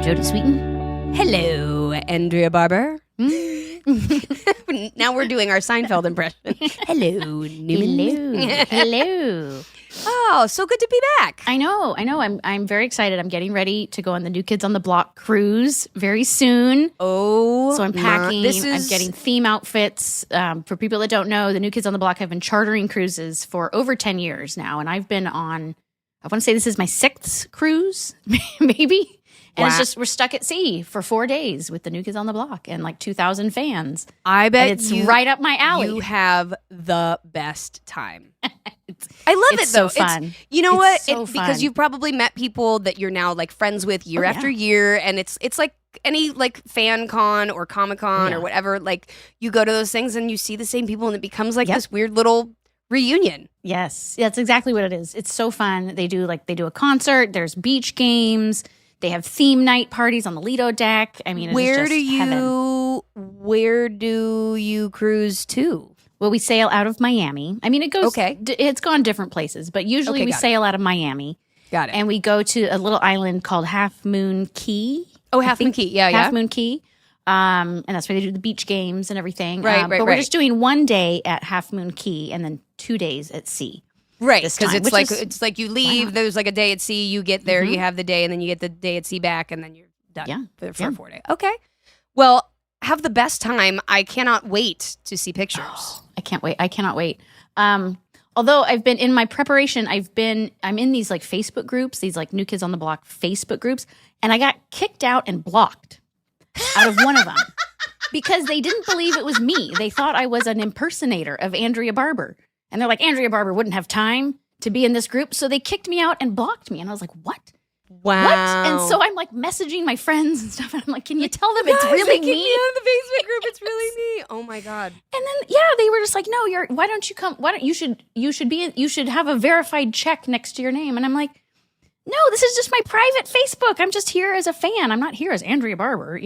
Jodie Sweeten. Hello, Andrea Barber. Now we're doing our Seinfeld impression. Hello, Newman. Hello. Oh, so good to be back. I know. I'm very excited. I'm getting ready to go on the New Kids on the Block cruise very soon. Oh, so I'm packing. I'm getting theme outfits. For people that don't know, the New Kids on the Block have been chartering cruises for over 10 years now, and I've been on. I want to say this is my 6th cruise, maybe. And It's just, we're stuck at sea for 4 days with the New Kids on the Block and like 2,000 fans. I bet and it's right up my alley. You have the best time. I love it though. So fun. You know what? So fun. Because you've probably met people that you're now like friends with year after year, and it's like any like fan con or Comic Con or whatever. Like you go to those things and you see the same people, and it becomes like this weird little reunion. Yes, that's exactly what it is. It's so fun. They do a concert. There's beach games. They have theme night parties on the Lido deck. I mean, where do you cruise to? Well, we sail out of Miami. I mean, it goes. Okay. It's gone different places, but usually we sail out of Miami. Got it. And we go to a little island called Half Moon Key. Oh, Half Moon Key. Yeah, Half Moon Key. And that's where they do the beach games and everything. Right. But we're just doing 1 day at Half Moon Key and then 2 days at sea. Right, because it's like you leave. There's like a day at sea. You get there, you have the day, and then you get the day at sea back, and then you're done for 4 days. Okay. Well, have the best time. I cannot wait to see pictures. I can't wait. I cannot wait. Although I've been in my preparation, I'm in these like Facebook groups, these like New Kids on the Block Facebook groups, and I got kicked out and blocked out of one of them because they didn't believe it was me. They thought I was an impersonator of Andrea Barber. And they're like, Andrea Barber wouldn't have time to be in this group. So they kicked me out and blocked me. And I was like, what? Wow. What? And so I'm like messaging my friends and stuff. And I'm like, can you tell them it's really me? Me on the Facebook group. It's really me. Oh my God. And then, they were just like, no, why don't you come? You should have a verified check next to your name. And I'm like, no, this is just my private Facebook. I'm just here as a fan. I'm not here as Andrea Barber,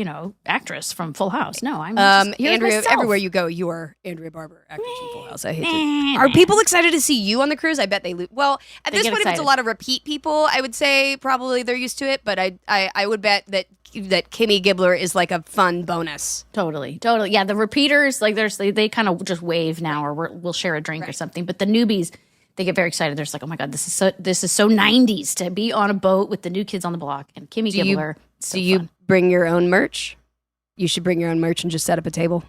actress from Full House. No, I'm just here Andrea. as myself. Everywhere you go, you are Andrea Barber, actress from Full House. I hate it. Are people excited to see you on the cruise? I bet they. Well, at this point, if it's a lot of repeat people, I would say probably they're used to it. But I would bet that Kimmy Gibbler is like a fun bonus. Totally. Yeah, the repeaters they kind of just wave now, or we'll share a drink or something. But the newbies, they get very excited. They're just like, oh my God, this is so 90s to be on a boat with the New Kids on the Block and Kimmy Gibbler. Do you bring your own merch? You should bring your own merch and just set up a table.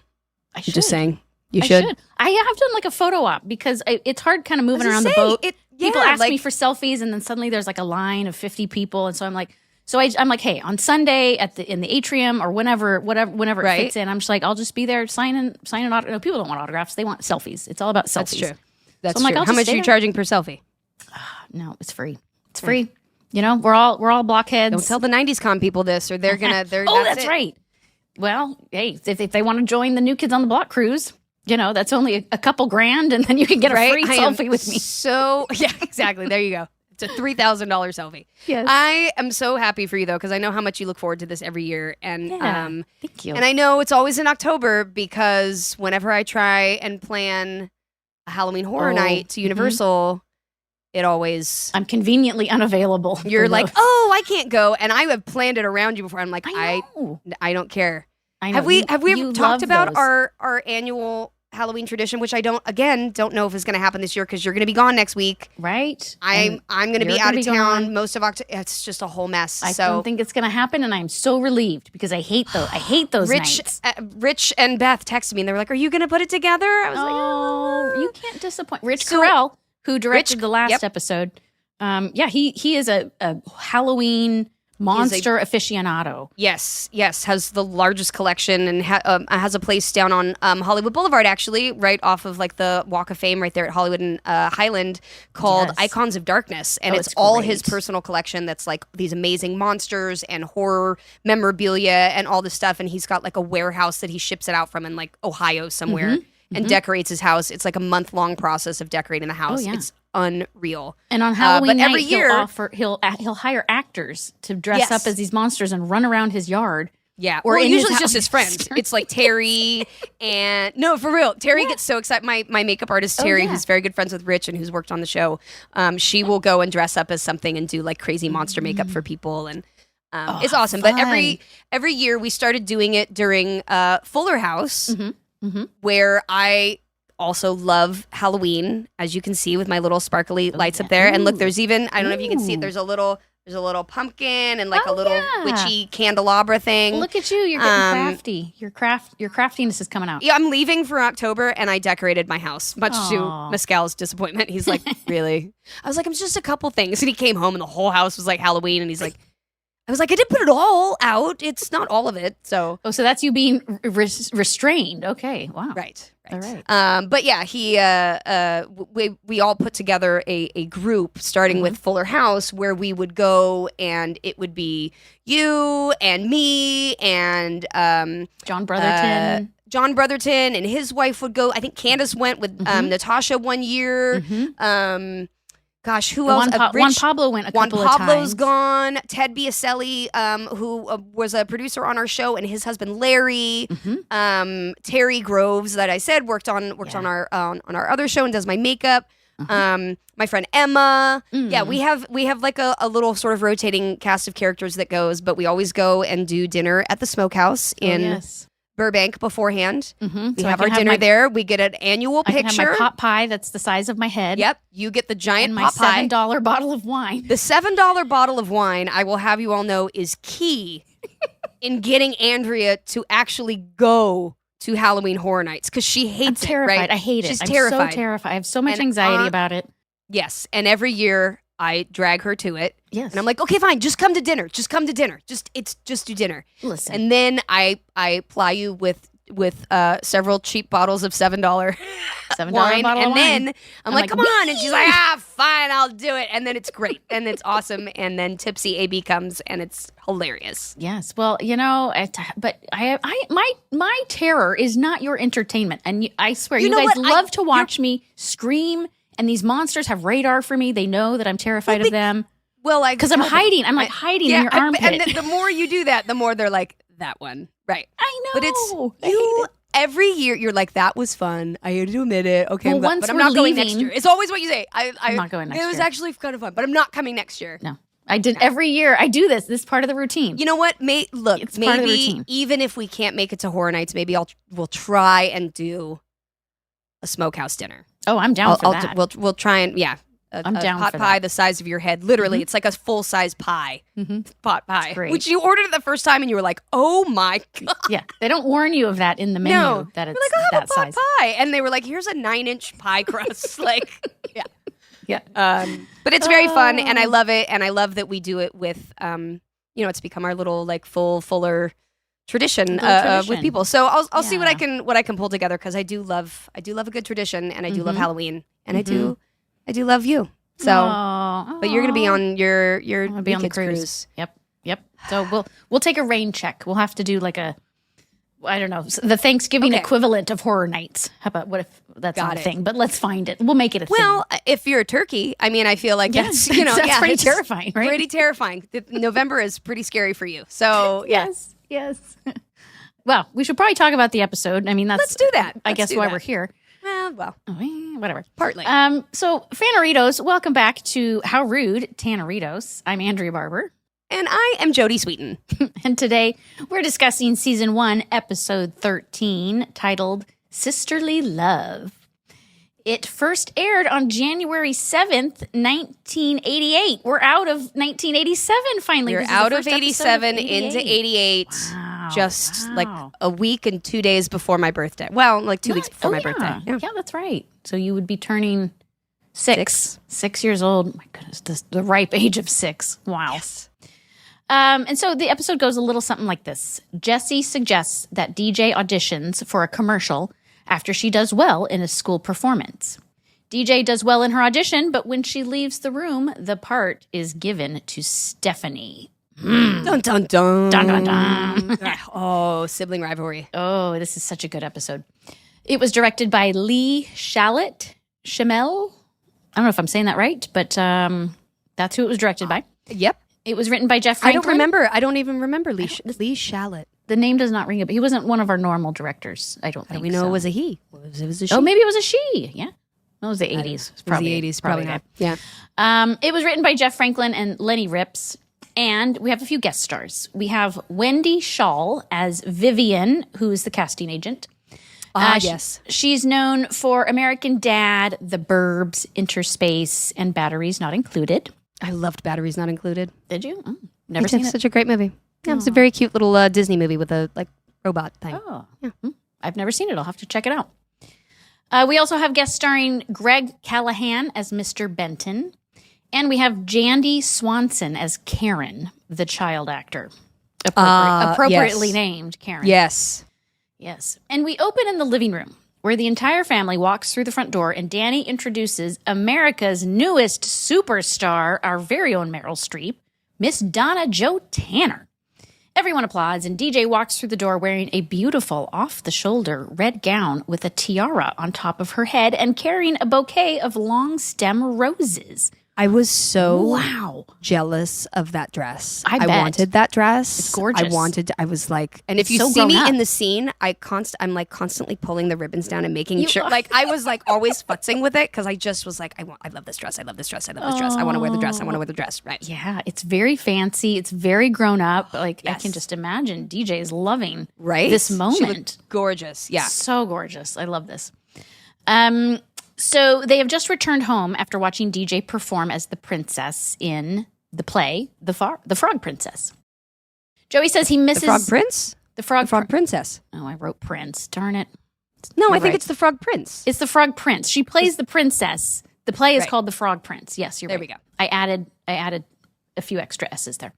I should. I'm just saying. You should. I have done like a photo op because it's hard kind of moving around the boat. People ask me for selfies, and then suddenly there's like a line of 50 people. And so I'm like, hey, on Sunday in the atrium or whenever it fits in, I'm just like, I'll just be there signing autographs. People don't want autographs. They want selfies. It's all about selfies. That's true. That's true. How much are you charging per selfie? No, it's free. It's free. We're all blockheads. Don't tell the 90s con people this, or they're gonna. That's right. Well, hey, if they want to join the New Kids on the Block cruise, that's only a couple grand, and then you can get a free selfie with me. So yeah, exactly. There you go. It's a $3,000 selfie. Yes. I am so happy for you though, because I know how much you look forward to this every year, and thank you. And I know it's always in October because whenever I try and plan a Halloween horror night to Universal, it always... I'm conveniently unavailable. You're like, oh, I can't go. And I have planned it around you before. I'm like, I don't care. I know. Have we ever talked about our annual Halloween tradition, which I don't know if it's going to happen this year because you're going to be gone next week. Right. I'm going to be out of town most of October. It's just a whole mess. I don't think it's going to happen, and I'm so relieved because I hate those nights. Rich and Beth texted me, and they were like, are you going to put it together? I was like, you can't disappoint. Rich Carell, who directed the last episode, he is a Halloween monster aficionado. Yes, has the largest collection and has a place down on Hollywood Boulevard, actually, right off of like the Walk of Fame right there at Hollywood and Highland, called Icons of Darkness. And it's all his personal collection that's like these amazing monsters and horror memorabilia and all this stuff. And he's got like a warehouse that he ships it out from in like Ohio somewhere and decorates his house. It's like a month-long process of decorating the house. It's unreal. And on Halloween night, every year he'll hire actors to dress up as these monsters and run around his yard. Yeah, or usually it's just his friend. It's like Terry and no, for real. Terry gets so excited. My makeup artist Terry, who's very good friends with Rich and who's worked on the show, she will go and dress up as something and do like crazy monster makeup for people. And It's awesome. But every year we started doing it during Fuller House, where I also love Halloween, as you can see with my little sparkly lights up there. And look, there's even, I don't know if you can see it, there's a little pumpkin and like a little witchy candelabra thing. Look at you, you're getting crafty. Your craftiness is coming out. Yeah, I'm leaving for October and I decorated my house, much to Mescal's disappointment. He's like, really? I was like, it's just a couple things. And he came home and the whole house was like Halloween, and he's like, I was like, I didn't put it all out. It's not all of it. So that's you being restrained. Okay, wow. Right. All right. But yeah, we all put together a group starting with Fuller House, where we would go and it would be you and me and John Brotherton. John Brotherton and his wife would go. I think Candace went with Natasha one year. Gosh, who else? Juan Pablo went a couple of times. Juan Pablo's gone. Ted Biaselli, who was a producer on our show, and his husband Larry. Terry Groves, that I said worked on our other show and does my makeup. My friend Emma. Yeah, we have like a little sort of rotating cast of characters that goes, but we always go and do dinner at the Smokehouse in Burbank beforehand. We have our dinner there. We get an annual picture. I can have my pot pie that's the size of my head. Yep. You get the giant and pot pie. My $7 bottle of wine. The $7 bottle of wine, I will have you all know, is key in getting Andrea to actually go to Halloween Horror Nights, because she hates it, terrified. Right? I hate it. She's I'm terrified. so terrified. I have so much anxiety about it. Yes. And every year I drag her to it. Yes. And I'm like, okay, fine. Just come to dinner. Just come to dinner. Just do dinner. Listen. And then I ply you with several cheap bottles of $7 wine, bottle and of then wine. I'm like, come on, and she's like, fine, I'll do it, and then it's great, and it's awesome, and then Tipsy AB comes, and it's hilarious. Yes, well, but my terror is not your entertainment, and I swear, you guys love to watch me scream, and these monsters have radar for me. They know that I'm terrified of them. Well, because I'm hiding. I'm hiding in your armpit, and the more you do that, the more they're like, that one. Right. I know. But it's you every year you're like, that was fun. I had to admit it. Okay, well, but I'm not going next year. It's always what you say. I'm not going next year. It was actually kind of fun, but I'm not coming next year. No. I did every year. I do this. This is part of the routine. You know what? It's maybe part of the routine. Even if we can't make it to Horror Nights, maybe we'll try and do a Smokehouse dinner. Oh, I'm down for that. We'll try and I'm down pot for pie that. The size of your head. Literally, it's like a full-size pie. Pot pie. Great. Which you ordered it the first time and you were like, oh my God. Yeah. They don't warn you of that in the menu. No. That it's like, that size. Pot pie. And they were like, here's a 9-inch pie crust. Yeah. But it's very fun and I love it. And I love that we do it with, it's become our little like fuller tradition with people. So I'll see what I can pull together, because I do love a good tradition, and I do love Halloween, and I do love you. So, but you're gonna be on your I'll be on the cruise. Yep. So we'll take a rain check. We'll have to do like I don't know, the Thanksgiving equivalent of Horror Nights. How about what if that's not a thing? But let's find it. We'll make it a thing. Well, if you're a turkey, I mean, I feel like that's that's pretty terrifying, right? Pretty terrifying. November is pretty scary for you. So yes. Well, we should probably talk about the episode. I mean, let's do that. I guess why we're here. Well, whatever. Partly. So, Tanneritos, welcome back to How Rude, Tanneritos. I'm Andrea Barber. And I am Jodie Sweeten. And today we're discussing Season 1, Episode 13, titled Sisterly Love. It first aired on January 7th, 1988. We're out of 1987 finally. We're out of 87 into 88. Wow. Just like a week and 2 days before my birthday. Well, like 2 weeks before my birthday. Yeah, that's right. So you would be turning 6 years old. My goodness, the ripe age of 6. Wow. Yes. And so the episode goes a little something like this. Jessie suggests that DJ auditions for a commercial after she does well in a school performance. DJ does well in her audition, but when she leaves the room, the part is given to Stephanie. Dun, dun, dun. Dun, dun, dun. Oh, sibling rivalry. Oh, this is such a good episode. It was directed by Lee Shamel. I don't know if I'm saying that right, but that's who it was directed by. Yep. It was written by Jeff Franklin. I don't even remember Lee Shamel. The name does not ring a bell. He wasn't one of our normal directors, I don't think. We know it was a he. It was a she. Oh, maybe it was a she. Yeah. It was the 80s. It was the 80s, probably not. Yeah. It was written by Jeff Franklin and Lenny Rips. And we have a few guest stars. We have Wendy Schall as Vivian, who is the casting agent. Yes. She's known for American Dad, The Burbs, Interspace, and Batteries Not Included. I loved Batteries Not Included. Did you? Oh, never seen it. Such a great movie. Yeah, it was a very cute little Disney movie with a robot thing. Oh, yeah. I've never seen it. I'll have to check it out. We also have guest starring Greg Callahan as Mr. Benton. And we have Jandy Swanson as Karen, the child actor. Appropriately named Karen. Yes. Yes. And we open in the living room where the entire family walks through the front door and Danny introduces America's newest superstar, our very own Meryl Streep, Miss Donna Jo Tanner. Everyone applauds, and DJ walks through the door wearing a beautiful off-the-shoulder red gown with a tiara on top of her head and carrying a bouquet of long-stem roses. I was so jealous of that dress. I bet. Wanted that dress. It's gorgeous. I was like, and if you so see me grown up. in the scene, I'm like constantly pulling the ribbons down and making sure, like I was like always futzing with it because I just was like, I love this dress. I love this dress. I love this dress. I want to wear the dress. I want to wear the dress. Right. Yeah, it's very fancy. It's very grown up. Like I can just imagine DJ is loving this moment. She looked gorgeous. Yeah. So gorgeous. I love this. So they have just returned home after watching DJ perform as the princess in the play, The Frog Princess. Joey says he misses... The Frog Prince? The Frog Princess. Oh, I wrote Prince. Darn it. No, I think it's The Frog Prince. It's The Frog Prince. She plays the princess. The play is called The Frog Prince. Yes, you're right. There we go. I added a few extra S's there.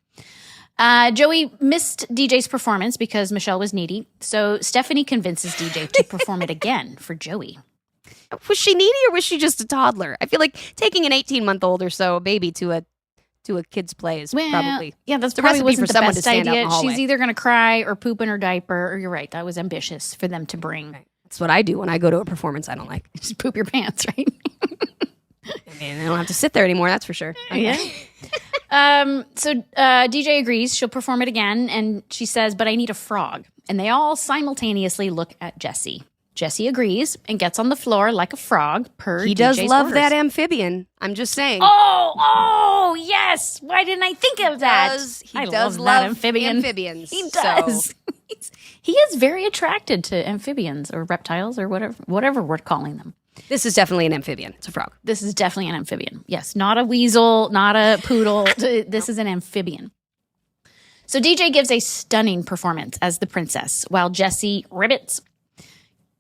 Joey missed DJ's performance because Michelle was needy, so Stephanie convinces DJ to perform it again for Joey. Was she needy or was she just a toddler? I feel like taking an 18-month-old or so baby to a kid's play is probably that's the probably recipe wasn't for the someone to best stand out in idea. the hallway. She's either going to cry or poop in her diaper, or you're right, that was ambitious for them to bring. Right. That's what I do when I go to a performance I don't like. Just poop your pants, right? I mean, I don't have to sit there anymore, that's for sure. Okay. Yeah. So DJ agrees. She'll perform it again, and she says, but I need a frog. And they all simultaneously look at Jesse. Jesse agrees and gets on the floor like a frog per He DJ's does love orders. that amphibian. I'm just saying. Oh, yes. Why didn't I think of that? He does love amphibians. He does. So. He is very attracted to amphibians or reptiles or whatever we're calling them. This is definitely an amphibian. It's a frog. This is definitely an amphibian. Yes, not a weasel, not a poodle. This is an amphibian. So DJ gives a stunning performance as the princess while Jesse ribbits.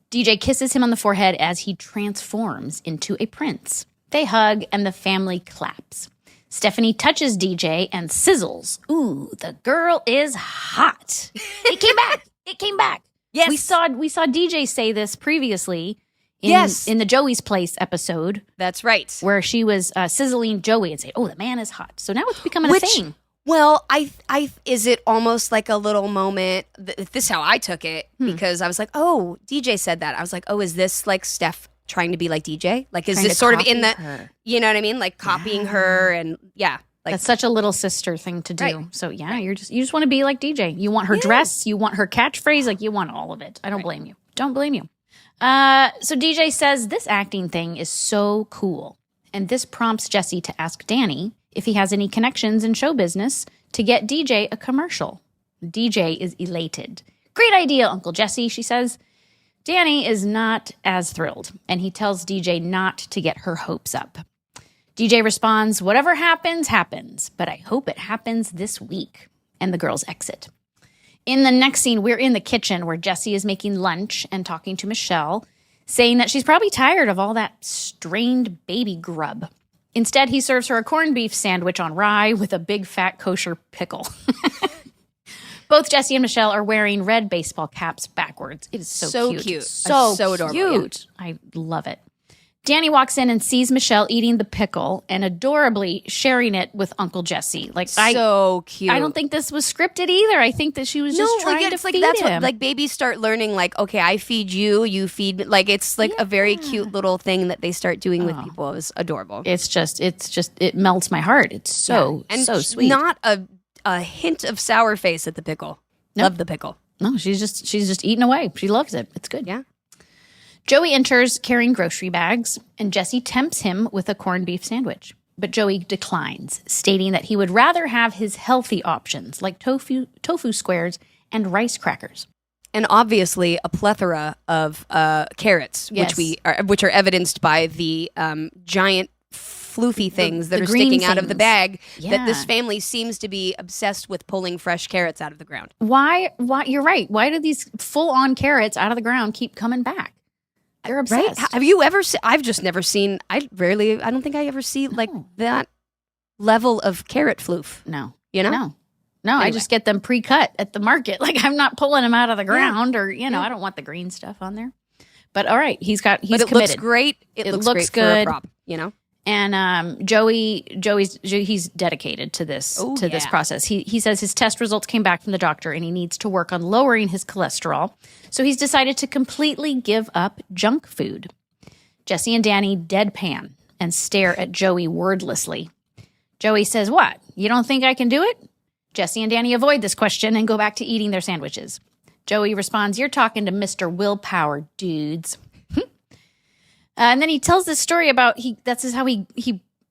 DJ kisses him on the forehead as he transforms into a prince. They hug and the family claps. Stephanie touches DJ and sizzles. Ooh, the girl is hot. It came back. It came back. Yes. We saw DJ say this previously in the Joey's Place episode. That's right. Where she was sizzling Joey and say, "Oh, the man is hot." So now it's becoming a thing. Well, is it almost like a little moment? This is how I took it because I was like, "Oh, DJ said that." I was like, "Oh, is this like Steph trying to be like DJ? Like, is this sort of in the, you know what I mean? Like copying her and like that's such a little sister thing to do." Right. So yeah, you just want to be like DJ. You want her dress, you want her catchphrase, like you want all of it. I don't blame you. Don't blame you. So DJ says this acting thing is so cool, and this prompts Jesse to ask Danny if he has any connections in show business to get DJ a commercial. DJ is elated. "Great idea, Uncle Jesse," she says. Danny is not as thrilled, and he tells DJ not to get her hopes up. DJ responds, "Whatever happens, happens, but I hope it happens this week." And the girls exit. In the next scene, we're in the kitchen where Jesse is making lunch and talking to Michelle, saying that she's probably tired of all that strained baby grub. Instead, he serves her a corned beef sandwich on rye with a big fat kosher pickle. Both Jesse and Michelle are wearing red baseball caps backwards. It is so cute. So adorable. Cute. I love it. Danny walks in and sees Michelle eating the pickle and adorably sharing it with Uncle Jesse. So cute. I don't think this was scripted either. I think that she was just trying to feed that's him. What, like babies start learning, like, okay, I feed you, you feed me. Like it's like a very cute little thing that they start doing with people. It was adorable. It's just it melts my heart. It's so sweet. Not a hint of sour face at the pickle. Nope. Love the pickle. No, she's just eating away. She loves it. It's good. Yeah. Joey enters carrying grocery bags, and Jesse tempts him with a corned beef sandwich. but Joey declines, stating that he would rather have his healthy options like tofu squares and rice crackers. And obviously a plethora of carrots, Yes. which are evidenced by the giant floofy things that the are green sticking out of the things. bag. Yeah. That this family seems to be obsessed with pulling fresh carrots out of the ground. Why? You're right. Why do these full-on carrots out of the ground keep coming back? They're obsessed. Right? Have you ever seen? I've just never seen. I don't think I ever see like that level of carrot floof. No. You know? No, Anyway. I just get them pre-cut at the market. Like I'm not pulling them out of the ground or, I don't want the green stuff on there. But all right, he's But it committed. looks great. It looks great good. for a prop, And Joey's dedicated to this this process. He says his test results came back from the doctor and he needs to work on lowering his cholesterol. So he's decided to completely give up junk food. Jesse and Danny deadpan and stare at Joey wordlessly. Joey says, "What? You don't think I can do it?" Jesse and Danny avoid this question and go back to eating their sandwiches. Joey responds, "You're talking to Mr. Willpower, dudes." And then he tells this story about that's how he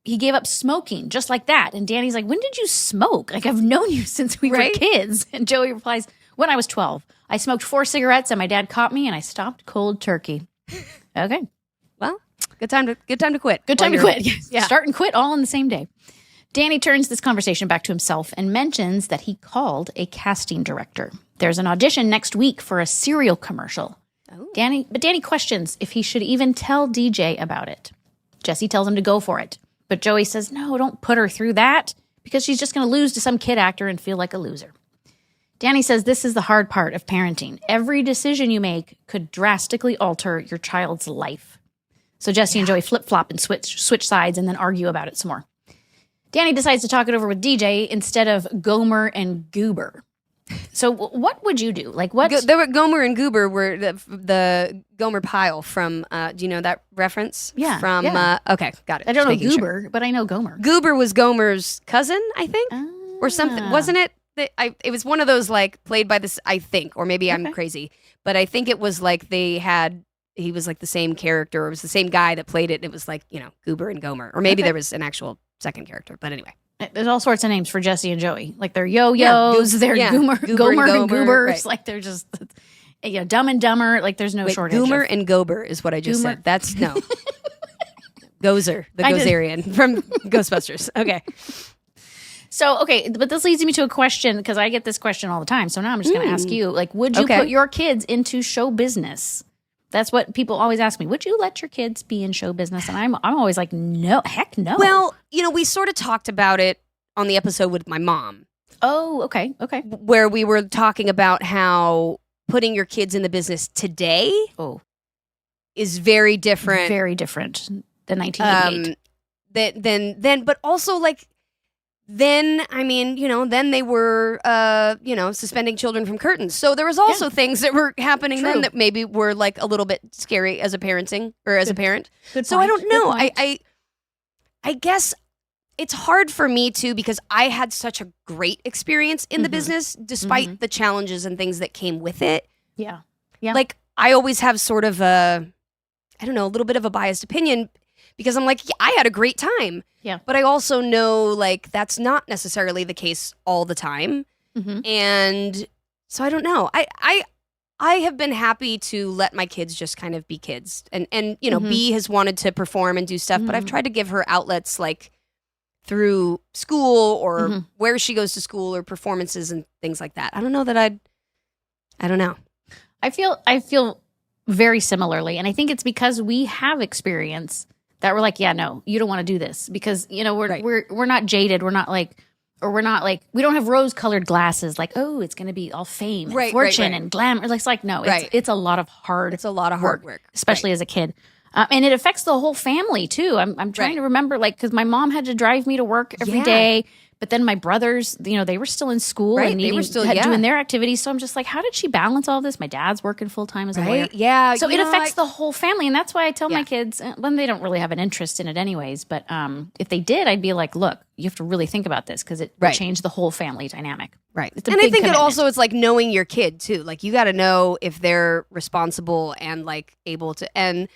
gave up smoking, just like that. And Danny's like, "When did you smoke? Like, I've known you since we were kids." And Joey replies, "When I was 12. I smoked 4 cigarettes and my dad caught me and I stopped cold turkey." Okay. Well, good time to quit. Good time to quit. Yes. Yeah. Start and quit all on the same day. Danny turns this conversation back to himself and mentions that he called a casting director. There's an audition next week for a cereal commercial. Oh. Danny questions if he should even tell DJ about it. Jesse tells him to go for it. But Joey says, "No, don't put her through that because she's just going to lose to some kid actor and feel like a loser." Danny says this is the hard part of parenting. Every decision you make could drastically alter your child's life. So Jesse and Joey flip-flop and switch sides and then argue about it some more. Danny decides to talk it over with DJ instead of Gomer and Goober. So what would you do? Like what? Gomer and Goober were the Gomer Pyle from. Do you know that reference? Yeah. From. Yeah. Okay, got it. I don't Just know making Goober, sure. but I know Gomer. Goober was Gomer's cousin, I think, or something. Wasn't it? It was one of those like played by this. I think, or maybe I'm crazy, but I think it was like he was like the same character, or it was the same guy that played it. And it was like Goober and Gomer, or maybe there was an actual second character. But anyway. There's all sorts of names for Jesse and Joey. Like they're yo-yos, they're Gomer and Goobers. Right. Like they're just Dumb and Dumber. Like there's no shortage. Goomer and Gober is what I just said. That's no. Gozer, the Gozerian from Ghostbusters. Okay. So, but this leads me to a question because I get this question all the time. So now I'm just going to ask you, like, would you put your kids into show business? That's what people always ask me. Would you let your kids be in show business? And I'm always like, no, heck no. Well, we sort of talked about it on the episode with my mom. Oh, okay. Where we were talking about how putting your kids in the business today is very different. Very different than 1988. But also like, then they were, suspending children from curtains. So there was also things that were happening then that maybe were like a little bit scary as a parenting or as a parent. Good so point. I don't know. I guess it's hard for me too because I had such a great experience in the business despite the challenges and things that came with it. Yeah. Like I always have sort of a little bit of a biased opinion because I'm like, I had a great time. Yeah. But I also know like that's not necessarily the case all the time. And so I don't know. I have been happy to let my kids just kind of be kids. And B has wanted to perform and do stuff, but I've tried to give her outlets like through school or where she goes to school or performances and things like that. I don't know that I don't know. I feel very similarly. And I think it's because we have experience that we're like, yeah, no, you don't want to do this because, we're not jaded. We're not like, we don't have rose-colored glasses like, oh, it's going to be all fame and fortune and glamour. It's like, no, it's a lot of hard work, especially as a kid. And it affects the whole family too. I'm trying to remember, like, because my mom had to drive me to work every day. But then my brothers, they were still in school and they were still doing their activities. So I'm just like, how did she balance all this? My dad's working full time as a lawyer. Yeah. So it affects the whole family. And that's why I tell my kids, when they don't really have an interest in it anyways. But if they did, I'd be like, look, you have to really think about this because it will change the whole family dynamic. Right. It's a and big I think commitment. it also is like knowing your kid too. Like you got to know if they're responsible and like able to, and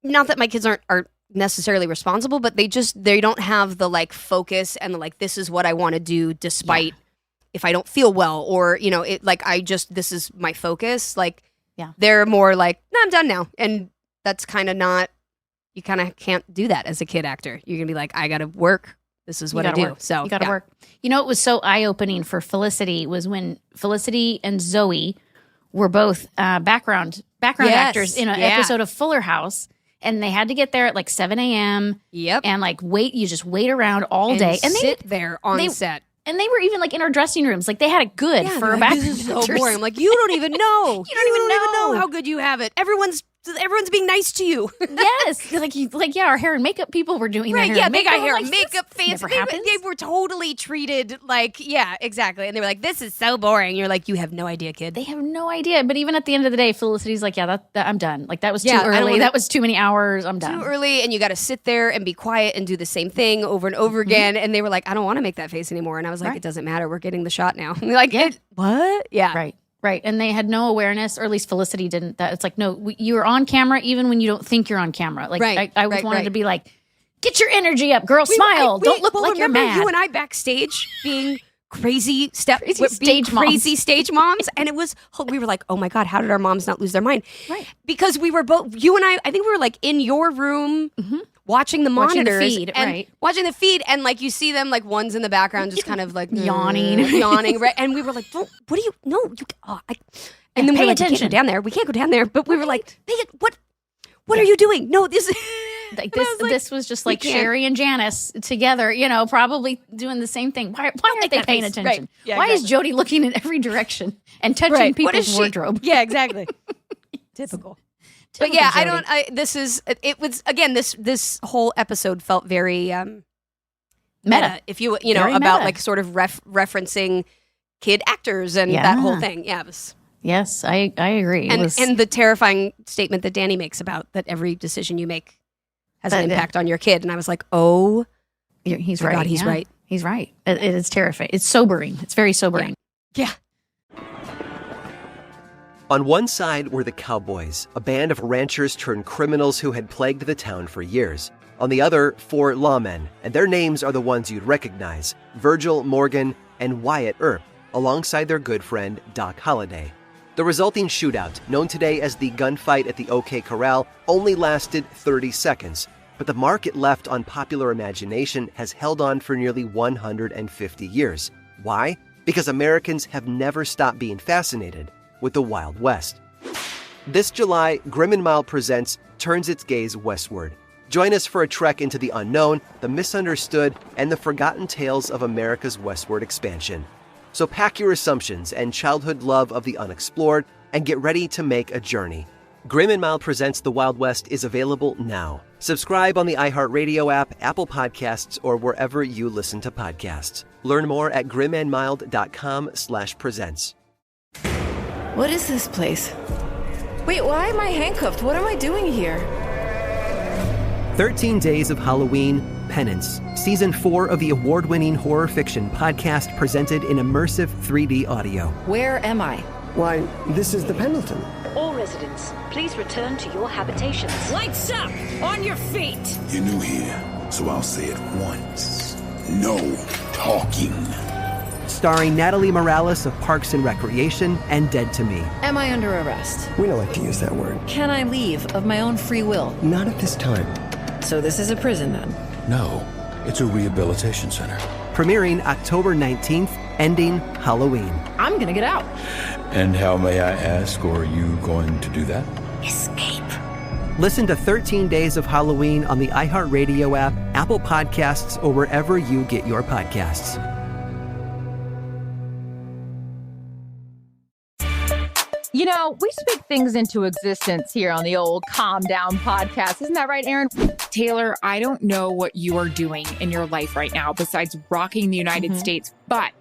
not that my kids aren't necessarily responsible, but they don't have the like focus and the like, this is what I want to do despite if I don't feel well, or, you know, it like, this is my focus. Like, they're more like, no, I'm done now. And that's kind of not, you kind of can't do that as a kid actor. You're going to be like, I got to work. This is what I do. Work. So you got to work. You know, it was so eye-opening for Felicity was when Felicity and Zoe were both background actors in an episode of Fuller House. And they had to get there at like 7 a.m. Yep. And like you just wait around all day. And sit there on set. And they were even like in our dressing rooms. Like they had it good for a background. This is so boring. I'm like, you don't even know. You don't even know how good you have it. Everyone's being nice to you. Yes. Our hair and makeup people were doing right, their yeah, they got hair and makeup fancy. They were totally treated like, yeah, exactly. And they were like, this is so boring. You're like, you have no idea, kid. They have no idea. But even at the end of the day, Felicity's like, yeah, that I'm done. Like that was too early. That was too many hours. I'm done. Too early, and you got to sit there and be quiet and do the same thing over and over again. And they were like, I don't want to make that face anymore. And I was like, it doesn't matter. We're getting the shot now. And they're like, what? Yeah. Right. And they had no awareness, or at least Felicity didn't. That it's like, no, you're on camera even when you don't think you're on camera. Like I wanted to be like, get your energy up, girl. Smile. Don't look like you're mad. You and I backstage being crazy stage moms. And it was, we were like, oh my God, how did our moms not lose their mind? Right. Because we were both, you and I think we were like in your room watching the monitors. Watching the feed. And like you see them, like one's in the background just kind of like yawning. Right? And we were like, what do you, no. And then we were like, we can't go down there. We can't go down there. But we were like, what are you doing? No, this like this was just like Sherry and Janice together, you know, probably doing the same thing. Why aren't they paying attention? Right. Yeah, why is Jodie looking in every direction and touching people's wardrobe? Yeah, exactly. Typical. But yeah, this whole episode felt very meta, if you know, very about meta. Like sort of referencing kid actors and that whole thing. Yeah, it was. Yes, I agree. And the terrifying statement that Danny makes about that every decision you make has an impact on your kid. And I was like, oh, he's right. God, he's right. He's right. It is terrifying. It's sobering. It's very sobering. Yeah. On one side were the Cowboys, a band of ranchers turned criminals who had plagued the town for years. On the other, 4 lawmen, and their names are the ones you'd recognize: Virgil, Morgan, and Wyatt Earp, alongside their good friend Doc Holliday. The resulting shootout, known today as the gunfight at the OK Corral, only lasted 30 seconds, but the mark it left on popular imagination has held on for nearly 150 years. Why? Because Americans have never stopped being fascinated with the Wild West. This July, Grim and Mild Presents turns its gaze westward. Join us for a trek into the unknown, the misunderstood, and the forgotten tales of America's westward expansion. So pack your assumptions and childhood love of the unexplored and get ready to make a journey. Grim and Mild Presents The Wild West is available now. Subscribe on the iHeartRadio app, Apple Podcasts, or wherever you listen to podcasts. Learn more at grimandmild.com/presents. What is this place? Wait, why am I handcuffed? What am I doing here? 13 Days of Halloween, Penance, Season 4 of the award-winning horror fiction podcast presented in immersive 3D audio. Where am I? Why, this is the Pendleton. All residents, please return to your habitations. Lights up! On your feet! You're new here, so I'll say it once. No talking. Starring Natalie Morales of Parks and Recreation and Dead to Me. Am I under arrest? We don't like to use that word. Can I leave of my own free will? Not at this time. So this is a prison then? No, it's a rehabilitation center. Premiering October 19th, ending Halloween. I'm gonna get out. And how, may I ask, are you going to do that? Escape. Listen to 13 Days of Halloween on the iHeartRadio app, Apple Podcasts, or wherever you get your podcasts. You know, we speak things into existence here on the old Calm Down podcast. Isn't that right, Aaron? Taylor, I don't know what you are doing in your life right now besides rocking the United States, but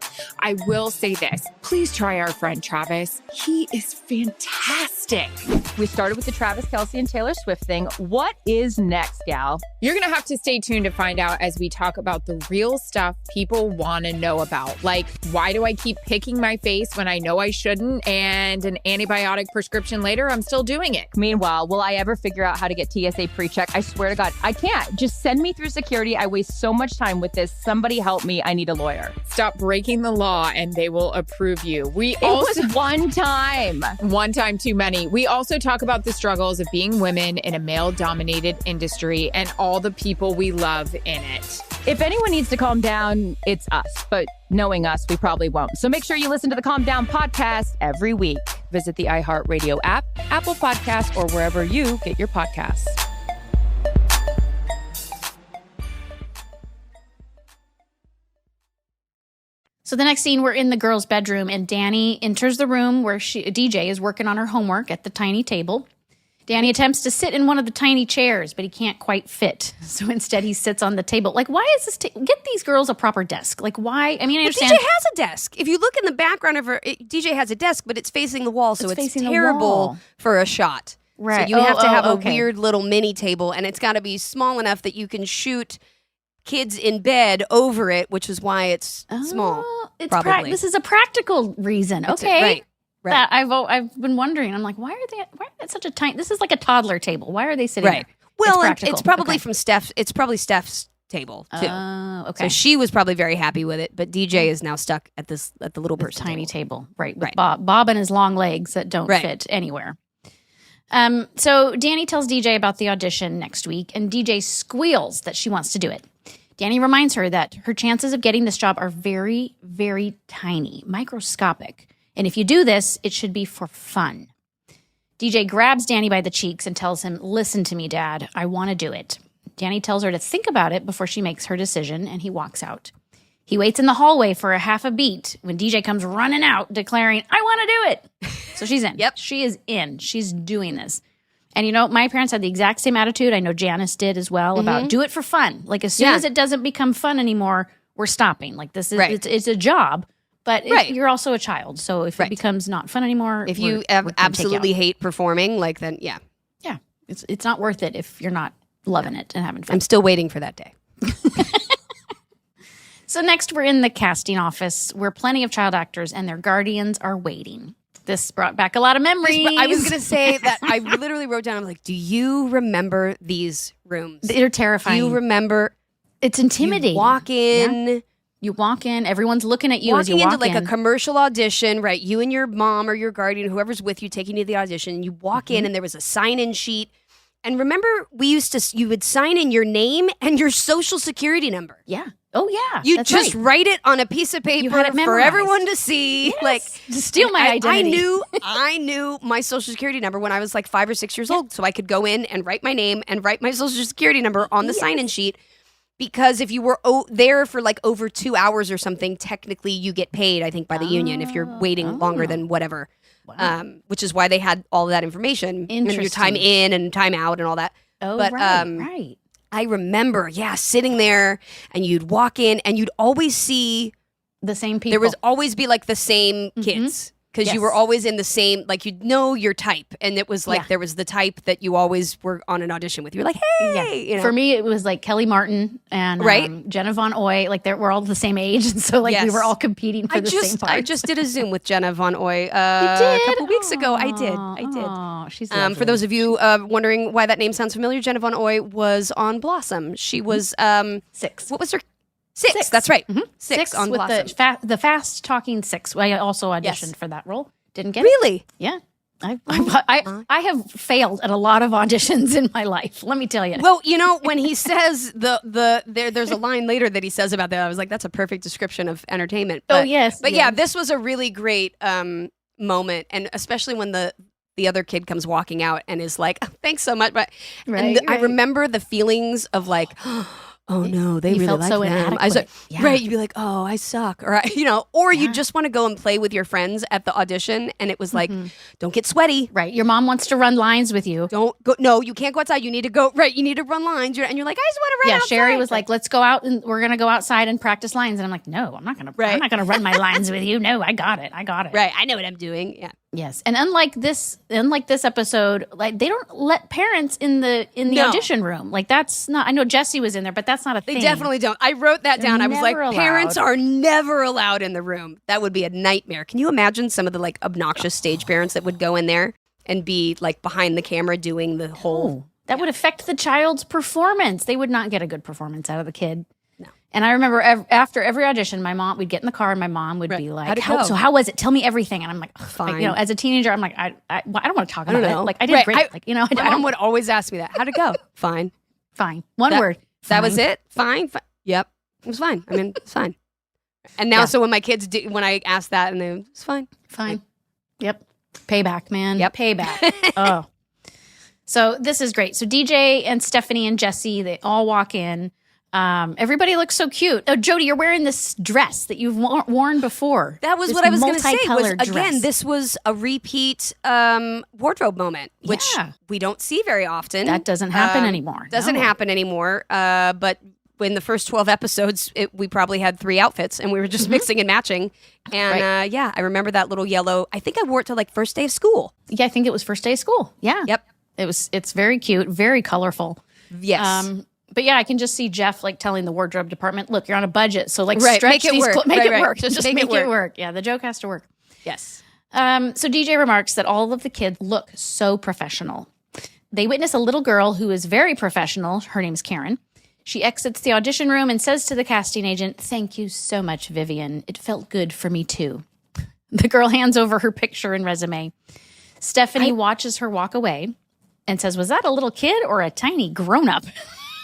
I will say this. Please try our friend Travis. He is fantastic. We started with the Travis Kelce and Taylor Swift thing. What is next, gal? You're going to have to stay tuned to find out as we talk about the real stuff people want to know about. Like, why do I keep picking my face when I know I shouldn't? And an antibiotic prescription later, I'm still doing it. Meanwhile, will I ever figure out how to get TSA pre-check? I swear to God, I can't. Just send me through security. I waste so much time with this. Somebody help me. I need a lawyer. Stop breaking the law and they will approve you. It was one time. One time too many. We also talk about the struggles of being women in a male-dominated industry and all the people we love in it. If anyone needs to calm down, it's us. But knowing us, we probably won't. So make sure you listen to the Calm Down podcast every week. Visit the iHeartRadio app, Apple Podcasts, or wherever you get your podcasts. So the next scene, we're in the girls' bedroom, and Danny enters the room where DJ is working on her homework at the tiny table. Danny attempts to sit in one of the tiny chairs, but he can't quite fit. So instead, he sits on the table. Like, why is this? Get these girls a proper desk. Like, why? I mean, I understand. DJ has a desk. If you look in the background of her, DJ has a desk, but it's facing the wall, so it's terrible for a shot. Right. So you have to have a weird little mini table, and it's got to be small enough that you can shoot kids in bed over it, which is why it's small. Probably. This is a practical reason. Okay. Right. That I've been wondering. I'm like, why are they such a tiny? This is like a toddler table. Why are they sitting there? Well, it's probably from Steph. It's probably Steph's table too. Okay. So she was probably very happy with it, but DJ is now stuck at the little person tiny table. Right. With Bob and his long legs that don't fit anywhere. So Danny tells DJ about the audition next week, and DJ squeals that she wants to do it. Danny reminds her that her chances of getting this job are very, very tiny, microscopic. And if you do this, it should be for fun. DJ grabs Danny by the cheeks and tells him, "Listen to me, Dad. I want to do it." Danny tells her to think about it before she makes her decision, and he walks out. He waits in the hallway for a half a beat when DJ comes running out, declaring, "I want to do it." So she's in. Yep. She is in. She's doing this. And, my parents had the exact same attitude. I know Janice did as well, about do it for fun. Like, as soon as it doesn't become fun anymore, we're stopping. Like, this is it's a job. But you're also a child, so if it becomes not fun anymore, if you absolutely hate performing, like then it's not worth it if you're not loving it and having fun. I'm still waiting for that day. So next, we're in the casting office where plenty of child actors and their guardians are waiting. This brought back a lot of memories. I was going to say that I literally wrote down, I'm like, do you remember these rooms? They're terrifying. Do you remember? It's intimidating. You walk in. Yeah. You walk in, everyone's looking at you as you walk in. Walking into like a commercial audition, right? You and your mom or your guardian, whoever's with you, taking you to the audition. You walk in and there was a sign-in sheet. And remember, you would sign in your name and your social security number. Yeah. Oh, yeah. You just write it on a piece of paper for everyone to see. Yes. Like, to steal my identity. I knew my social security number when I was like 5 or 6 years old. So I could go in and write my name and write my social security number on the sign-in sheet. Because if you were there for like over 2 hours or something, technically you get paid, I think, by the union if you're waiting longer than whatever. Wow. Which is why they had all of that information. And your time in and time out and all that. Oh, but, right. I remember, sitting there and you'd walk in and you'd always see the same people. There would always be like the same kids. Because you were always in the same, like you'd know your type. And it was like there was the type that you always were on an audition with. You were like, hey. You know? For me, it was like Kelly Martin and Jenna Von Oy. Like we're all the same age. And so like we were all competing for the same parts. I just did a Zoom with Jenna Von Oy a couple weeks ago. I did. Oh, she's lovely. For those of you wondering why that name sounds familiar, Jenna Von Oy was on Blossom. She was 6. What was her? Six. That's right. 6 on with Blossom. the fast talking 6. I also auditioned for that role. Didn't get really? it. Yeah. I have failed at a lot of auditions in my life. Let me tell you. Well, when he says there's a line later that he says about that. I was like, that's a perfect description of entertainment. But, yes. But yeah, this was a really great moment, and especially when the other kid comes walking out and is like, oh, thanks so much. But I remember the feelings of like, oh no, they you really felt like so them. inadequate. I was like, Yeah. right, you'd be like, oh, I suck, or or you just want to go and play with your friends at the audition, and it was like, don't get sweaty. Right. Your mom wants to run lines with you. Don't go. No, you can't go outside. You need to go. Right, you need to run lines. And you're like, I just want to run outside. Sherry was like, let's go out and we're gonna go outside and practice lines. And I'm like, no, I'm not gonna. Right. I'm not gonna run my lines with you. No, I got it. Right, I know what I'm doing. Yeah. Yes, and unlike this episode, like they don't let parents in the audition room. Like that's not. I know Jesse was in there, but that's not a thing. They definitely don't. I wrote that down. I was like, never parents allowed. are never allowed in the room. That would be a nightmare. Can you imagine some of the like obnoxious stage parents that would go in there and be like behind the camera doing the whole? That would affect the child's performance. They would not get a good performance out of the kid. No. And I remember after every audition, we'd get in the car and my mom would be like, how was it? Tell me everything. And I'm like, fine. Like, as a teenager, I'm like, I don't want to talk about know. it. Like I did great. My mom would always ask me that. How'd it go? Fine. Fine. One word. That was it? Fine. Yep. It was fine. I mean, it's fine. And now, so when my kids do, when I ask that, and they, it's fine. Fine. Yep. Payback, man. Yep. Payback. Oh. So this is great. So DJ and Stephanie and Jesse, they all walk in. Everybody looks so cute. Oh, Jodie, you're wearing this dress that you've worn before. That was this what I was going to say. multicolored dress. This was a repeat wardrobe moment, which we don't see very often. That doesn't happen anymore. Doesn't happen anymore. But in the first 12 episodes, we probably had 3 outfits, and we were just mixing and matching. And I remember that little yellow. I think I wore it to like first day of school. Yeah, I think it was first day of school. Yeah. Yep. It's very cute, very colorful. Yes. But yeah, I can just see Jeff like telling the wardrobe department, "Look, you're on a budget, so like Right, stretch make it these, work. make Right, it right. work, just make it work." Yeah, the joke has to work. Yes. So DJ remarks that all of the kids look so professional. They witness a little girl who is very professional. Her name's Karen. She exits the audition room and says to the casting agent, "Thank you so much, Vivian. It felt good for me too." The girl hands over her picture and resume. Stephanie watches her walk away and says, "Was that a little kid or a tiny grown-up?"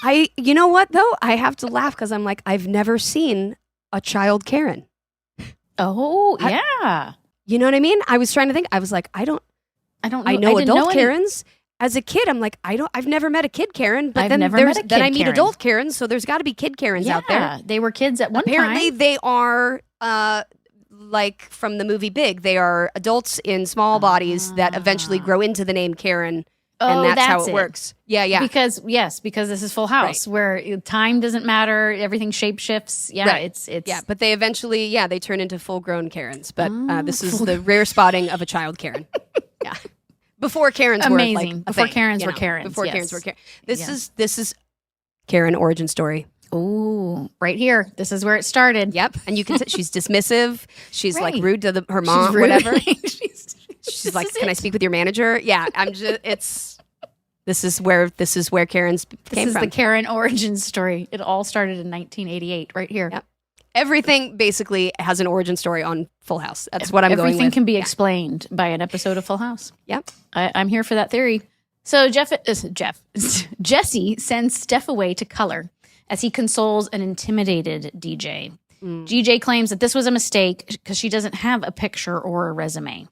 You know what though? I have to laugh because I'm like, I've never seen a child Karen. Oh, yeah. You know what I mean? I was trying to think. I was like, I know adult Karens. As a kid, I'm like, I've never met a kid Karen, but then I meet adult Karens, so there's got to be kid Karens out there. They were kids at one time. Apparently, they are like from the movie Big. They are adults in small bodies that eventually grow into the name Karen. And that's how it works. Yeah. Because this is Full House, where time doesn't matter, everything shape shifts. Yeah, it's but they eventually they turn into full grown Karens. But this is the rare spotting of a child Karen. Yeah, before Karens were like before Karens were Karens. Before Karens were Karens. This is Karen origin story. Ooh, right here. This is where it started. Yep, and you can see she's dismissive. She's like rude to her mom, whatever. She's like, "Can I speak with your manager?" Yeah, I'm just. This is where Karen's came from. This is the Karen origin story. It all started in 1988, right here. Yep. Everything basically has an origin story on Full House. That's what I'm going with. Everything can be explained by an episode of Full House. Yep. I'm here for that theory. So Jesse sends Steph away to color as he consoles an intimidated DJ. DJ claims that this was a mistake because she doesn't have a picture or a resume.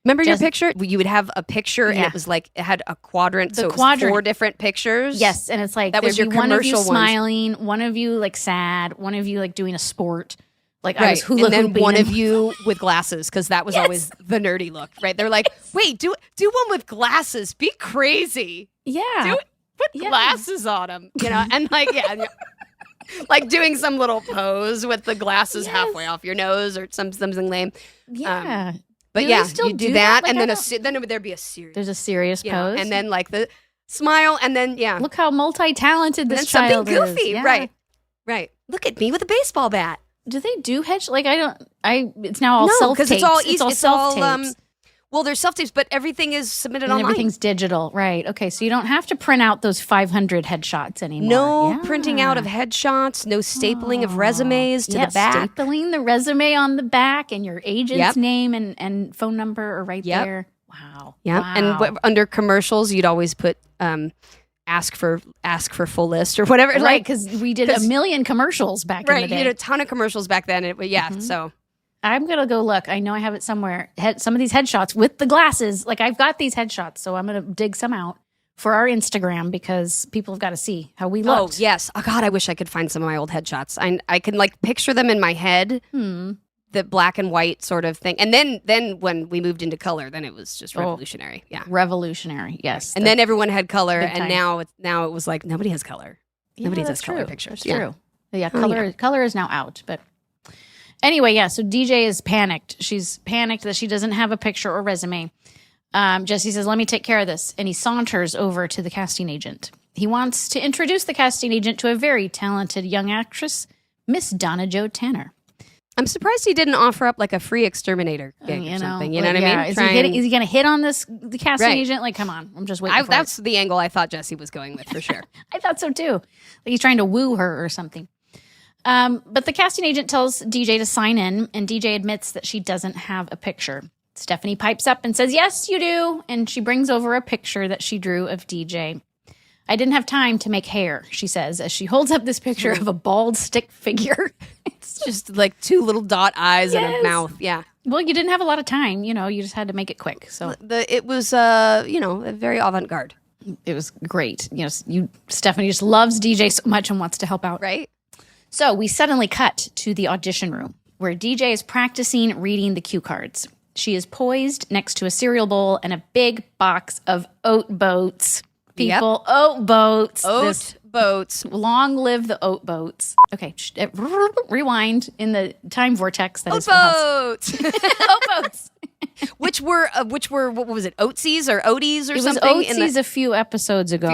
Remember your picture? You would have a picture and it was like, it had a quadrant. So it was 4 different pictures. Yes. And it's like, that was your one of you commercial smiling, one of you like sad, one of you like doing a sport. Like I was hula and then hooping. one of you with glasses, because that was always the nerdy look, right? They're like, wait, do one with glasses. Be crazy. Yeah. Put glasses on them, and like, like doing some little pose with the glasses halfway off your nose or something lame. Yeah. But you do that, and then there'd be a serious. There's a serious pose, and then like the smile, and then look how multi-talented this child is. Something goofy, right. Look at me with a baseball bat. Do they do hedge? Like it's now all self-tapes. It's all easy. It's all self-tapes. Well, there's self-tapes, but everything is submitted and online. Everything's digital, right? Okay, so you don't have to print out those 500 headshots anymore. No printing out of headshots, no stapling of resumes to the back. Stapling the resume on the back, and your agent's name and phone number are right there. Wow. Yeah, wow. And under commercials, you'd always put ask for full list or whatever, right? Because we did a million commercials back in the day. Right, you did a ton of commercials back then. So. I'm going to go look. I know I have it somewhere. Some of these headshots with the glasses. Like I've got these headshots, so I'm going to dig some out for our Instagram because people have got to see how we looked. Oh, yes. Oh, God, I wish I could find some of my old headshots. I can like picture them in my head, the black and white sort of thing. And then when we moved into color, then it was just revolutionary. Yeah. Revolutionary, yes. And then everyone had color, Big and time. now it was like nobody has color. Nobody does color true. pictures. That's true. Yeah, color is now out. But anyway, yeah, so DJ is panicked. She's panicked that she doesn't have a picture or resume. Jesse says, let me take care of this. And he saunters over to the casting agent. He wants to introduce the casting agent to a very talented young actress, Miss Donna Jo Tanner. I'm surprised he didn't offer up like a free exterminator gig or something. You know what I mean? Is he going to hit on the casting agent? Like, come on. I'm just waiting for That's the angle I thought Jesse was going with for sure. I thought so too. Like he's trying to woo her or something. But the casting agent tells DJ to sign in, and DJ admits that she doesn't have a picture. Stephanie pipes up and says, yes, you do. And she brings over a picture that she drew of DJ. I didn't have time to make hair, she says, as she holds up this picture of a bald stick figure. It's just like two little dot eyes and a mouth. Yeah. Well, you didn't have a lot of time. You just had to make it quick. So it was, very avant-garde. It was great. Stephanie just loves DJ so much and wants to help out. Right. So we suddenly cut to the audition room where DJ is practicing reading the cue cards. She is poised next to a cereal bowl and a big box of Oat Boats. People, Yep. Oat Boats. Oat Boats. Long live the Oat Boats. Okay, rewind in the time vortex. That Oat is Full House. Boats. Oat Boats. which were what was it? Oatsies or Oaties or it something? It was Oatsies a few episodes ago.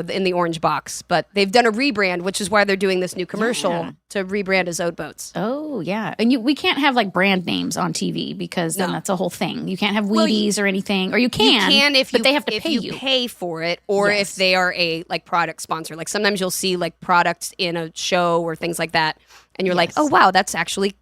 In the orange box, but they've done a rebrand, which is why they're doing this new commercial to rebrand as Oat Boats. Oh yeah, and we can't have like brand names on TV because then that's a whole thing. You can't have Wheaties or anything, or you can if they have to pay you. Pay for it, or if they are a like product sponsor. Like sometimes you'll see like products in a show or things like that. And you're like, oh, wow, that's actually,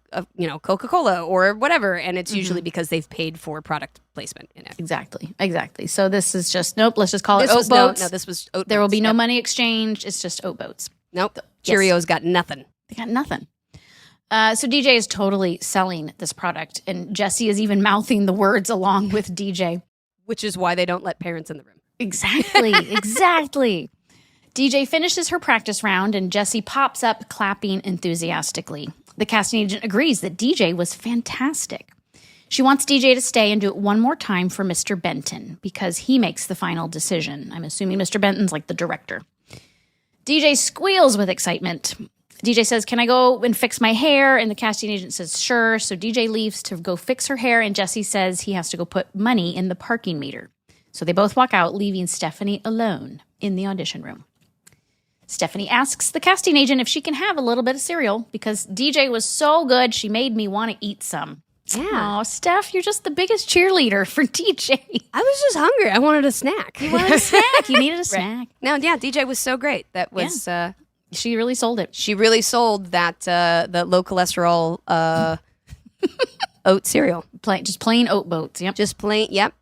Coca-Cola or whatever. And it's usually because they've paid for product placement in it. Exactly. So this is just, nope, let's just call it Oat Boats. No, this was Oat Boats. There will be no money exchange. It's just Oat Boats. Nope. Cheerios got nothing. They got nothing. So DJ is totally selling this product. And Jesse is even mouthing the words along with DJ. Which is why they don't let parents in the room. Exactly. DJ finishes her practice round and Jesse pops up clapping enthusiastically. The casting agent agrees that DJ was fantastic. She wants DJ to stay and do it one more time for Mr. Benton because he makes the final decision. I'm assuming Mr. Benton's like the director. DJ squeals with excitement. DJ says, can I go and fix my hair? And the casting agent says, sure. So DJ leaves to go fix her hair and Jesse says he has to go put money in the parking meter. So they both walk out, leaving Stephanie alone in the audition room. Stephanie asks the casting agent if she can have a little bit of cereal because DJ was so good she made me want to eat some. Yeah. Oh, Steph, you're just the biggest cheerleader for DJ. I was just hungry. I wanted a snack. You wanted a snack. You needed a snack. No, yeah, DJ was so great. That was she really sold it. She really sold that the low cholesterol oat cereal. Just plain Oat Boats. Yep. Just plain. Yep.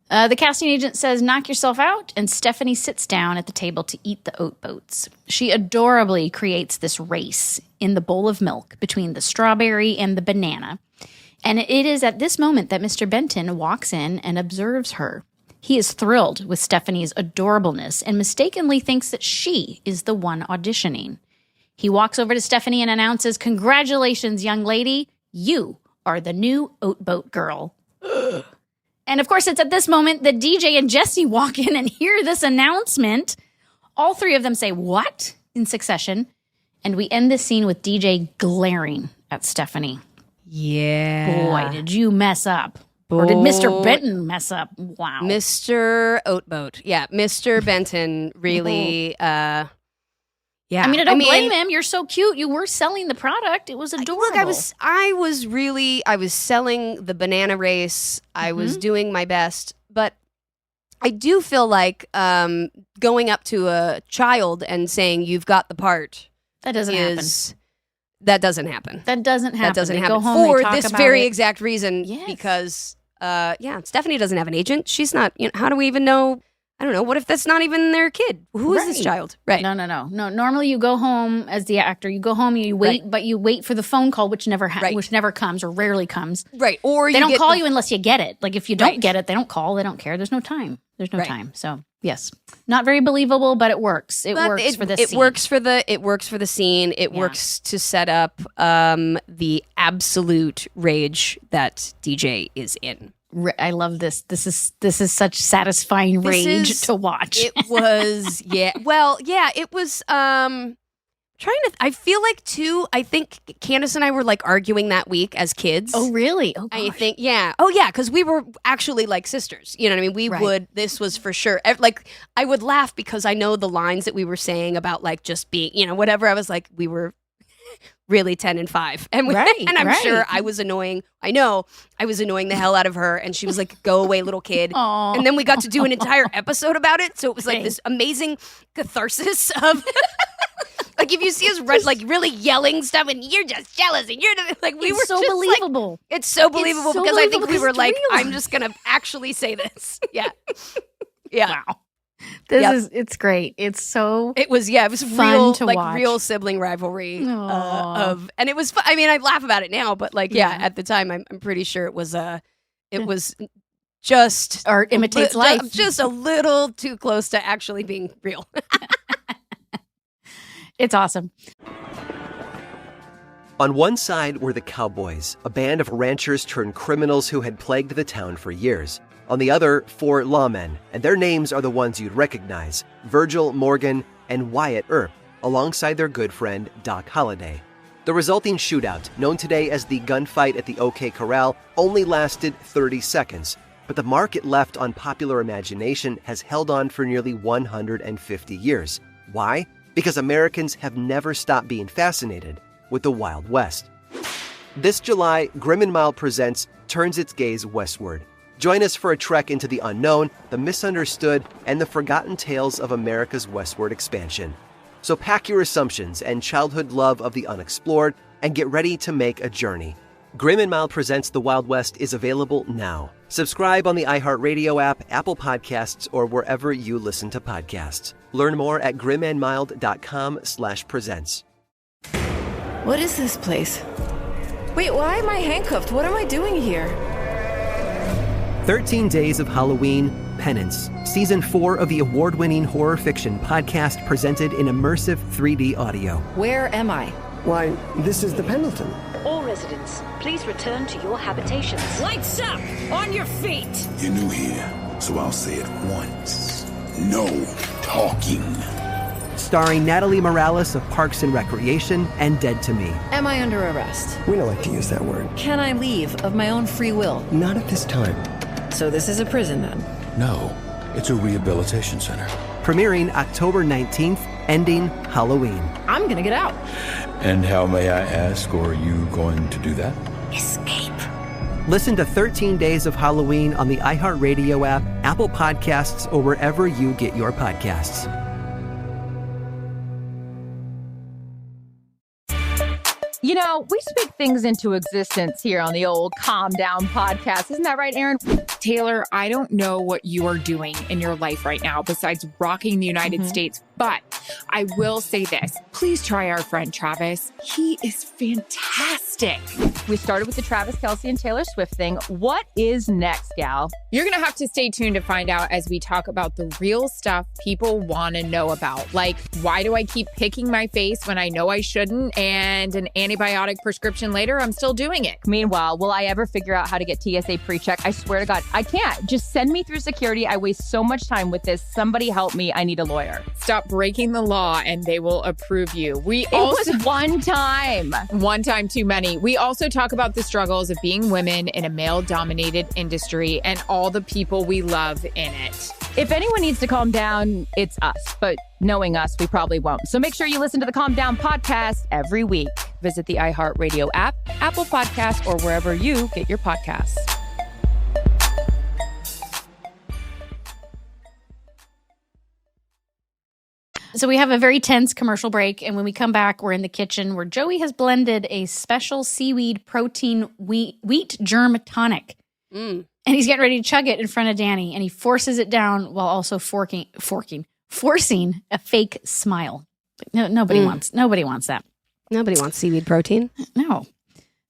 The casting agent says, knock yourself out, and Stephanie sits down at the table to eat the Oat Boats. She adorably creates this race in the bowl of milk between the strawberry and the banana. And it is at this moment that Mr. Benton walks in and observes her. He is thrilled with Stephanie's adorableness and mistakenly thinks that she is the one auditioning. He walks over to Stephanie and announces, congratulations, young lady. You are the new Oat Boat girl. And of course, it's at this moment that DJ and Jesse walk in and hear this announcement. All three of them say, what? In succession. And we end the scene with DJ glaring at Stephanie. Yeah. Boy, did you mess up. Or did Mr. Benton mess up? Wow. Mr. Oat Boat. Yeah, Mr. Benton really... Yeah, I don't blame him. You're so cute. You were selling the product. It was adorable. Look, I was selling the banana race. I was doing my best, but I do feel like going up to a child and saying you've got the part. That doesn't happen. That doesn't happen. That doesn't happen. Go home for this very exact reason. Yes. Because Stephanie doesn't have an agent. She's not. How do we even know? I don't know. What if that's not even their kid? Who is this child? Right. No. Normally you go home as the actor. You go home, you wait, but you wait for the phone call, which never comes or rarely comes. Right. Or they don't call you unless you get it. Like if you don't get it, they don't call. They don't care. There's no time. Time. So yes, not very believable, but it works. It works for the scene. It works for the scene. It works to set up the absolute rage that DJ is in. I love this. This is such satisfying rage to watch. It was, yeah. Well, yeah, it was I feel like too, I think Candace and I were like arguing that week as kids. Oh, really? Oh, gosh. I think, yeah. Oh, yeah, because we were actually like sisters. You know what I mean? This was for sure. Like, I would laugh because I know the lines that we were saying about like just being, whatever. I was like, we were really 10 and 5. And, and I'm sure I was annoying. I know I was annoying the hell out of her. And she was like, go away, little kid. Aww. And then we got to do an entire episode about it. So it was like this amazing catharsis of... Like if you see us like really yelling stuff and you're just jealous and you're like we were so just believable. Like, it's so believable because I think we were like, real. I'm just gonna actually say this. Yeah. Yeah. Wow. It's great. It was fun real to watch. Real sibling rivalry and it was fun. I mean, I laugh about it now, but like at the time I'm pretty sure it was just art imitates life. Just a little too close to actually being real. It's awesome. On one side were the cowboys, a band of ranchers turned criminals who had plagued the town for years. On the other, 4 lawmen, and their names are the ones you'd recognize, Virgil, Morgan, and Wyatt Earp, alongside their good friend Doc Holliday. The resulting shootout, known today as the gunfight at the OK Corral, only lasted 30 seconds, but the mark it left on popular imagination has held on for nearly 150 years. Why? Because Americans have never stopped being fascinated with the Wild West. This July, Grim and Mild Presents turns its gaze westward. Join us for a trek into the unknown, the misunderstood, and the forgotten tales of America's westward expansion. So pack your assumptions and childhood love of the unexplored and get ready to make a journey. Grim and Mild Presents The Wild West is available now. Subscribe on the iHeartRadio app, Apple Podcasts, or wherever you listen to podcasts. Learn more at grimandmild.com/presents. What is this place? Wait, why am I handcuffed? What am I doing here? 13 Days of Halloween, Penance, Season 4 of the award-winning horror fiction podcast presented in immersive 3D audio. Where am I? Why, this is the Pendleton. All residents, please return to your habitations. Lights up! On your feet! You're new here, so I'll say it once. No talking. Starring Natalie Morales of Parks and Recreation and Dead to Me. Am I under arrest? We don't like to use that word. Can I leave of my own free will? Not at this time. So this is a prison then? No, it's a rehabilitation center. Premiering October 19th, ending Halloween. I'm gonna get out. And how, may I ask, are you going to do that? Escape. Listen to 13 Days of Halloween on the iHeartRadio app, Apple Podcasts, or wherever you get your podcasts. You know, we speak things into existence here on the old Calm Down podcast. Isn't that right, Aaron? Taylor, I don't know what you are doing in your life right now besides rocking the United States, but I will say this. Please try our friend Travis. He is fantastic. We started with the Travis Kelce and Taylor Swift thing. What is next, gal? You're going to have to stay tuned to find out as we talk about the real stuff people want to know about. Like, why do I keep picking my face when I know I shouldn't? And an antibiotic prescription later, I'm still doing it. Meanwhile, will I ever figure out how to get TSA pre-check? I swear to God, I can't. Just send me through security. I waste so much time with this. Somebody help me. I need a lawyer. Stop breaking the law and they will approve you. It was one time. One time too many. We also talk about the struggles of being women in a male-dominated industry and all the people we love in it. If anyone needs to calm down, it's us. But knowing us, we probably won't. So make sure you listen to the Calm Down podcast every week. Visit the iHeartRadio app, Apple Podcasts, or wherever you get your podcasts. So we have a very tense commercial break, and when we come back, we're in the kitchen where Joey has blended a special seaweed protein wheat germ tonic. And he's getting ready to chug it in front of Danny, and he forces it down while also forcing a fake smile. Nobody wants that. Nobody wants seaweed protein. No.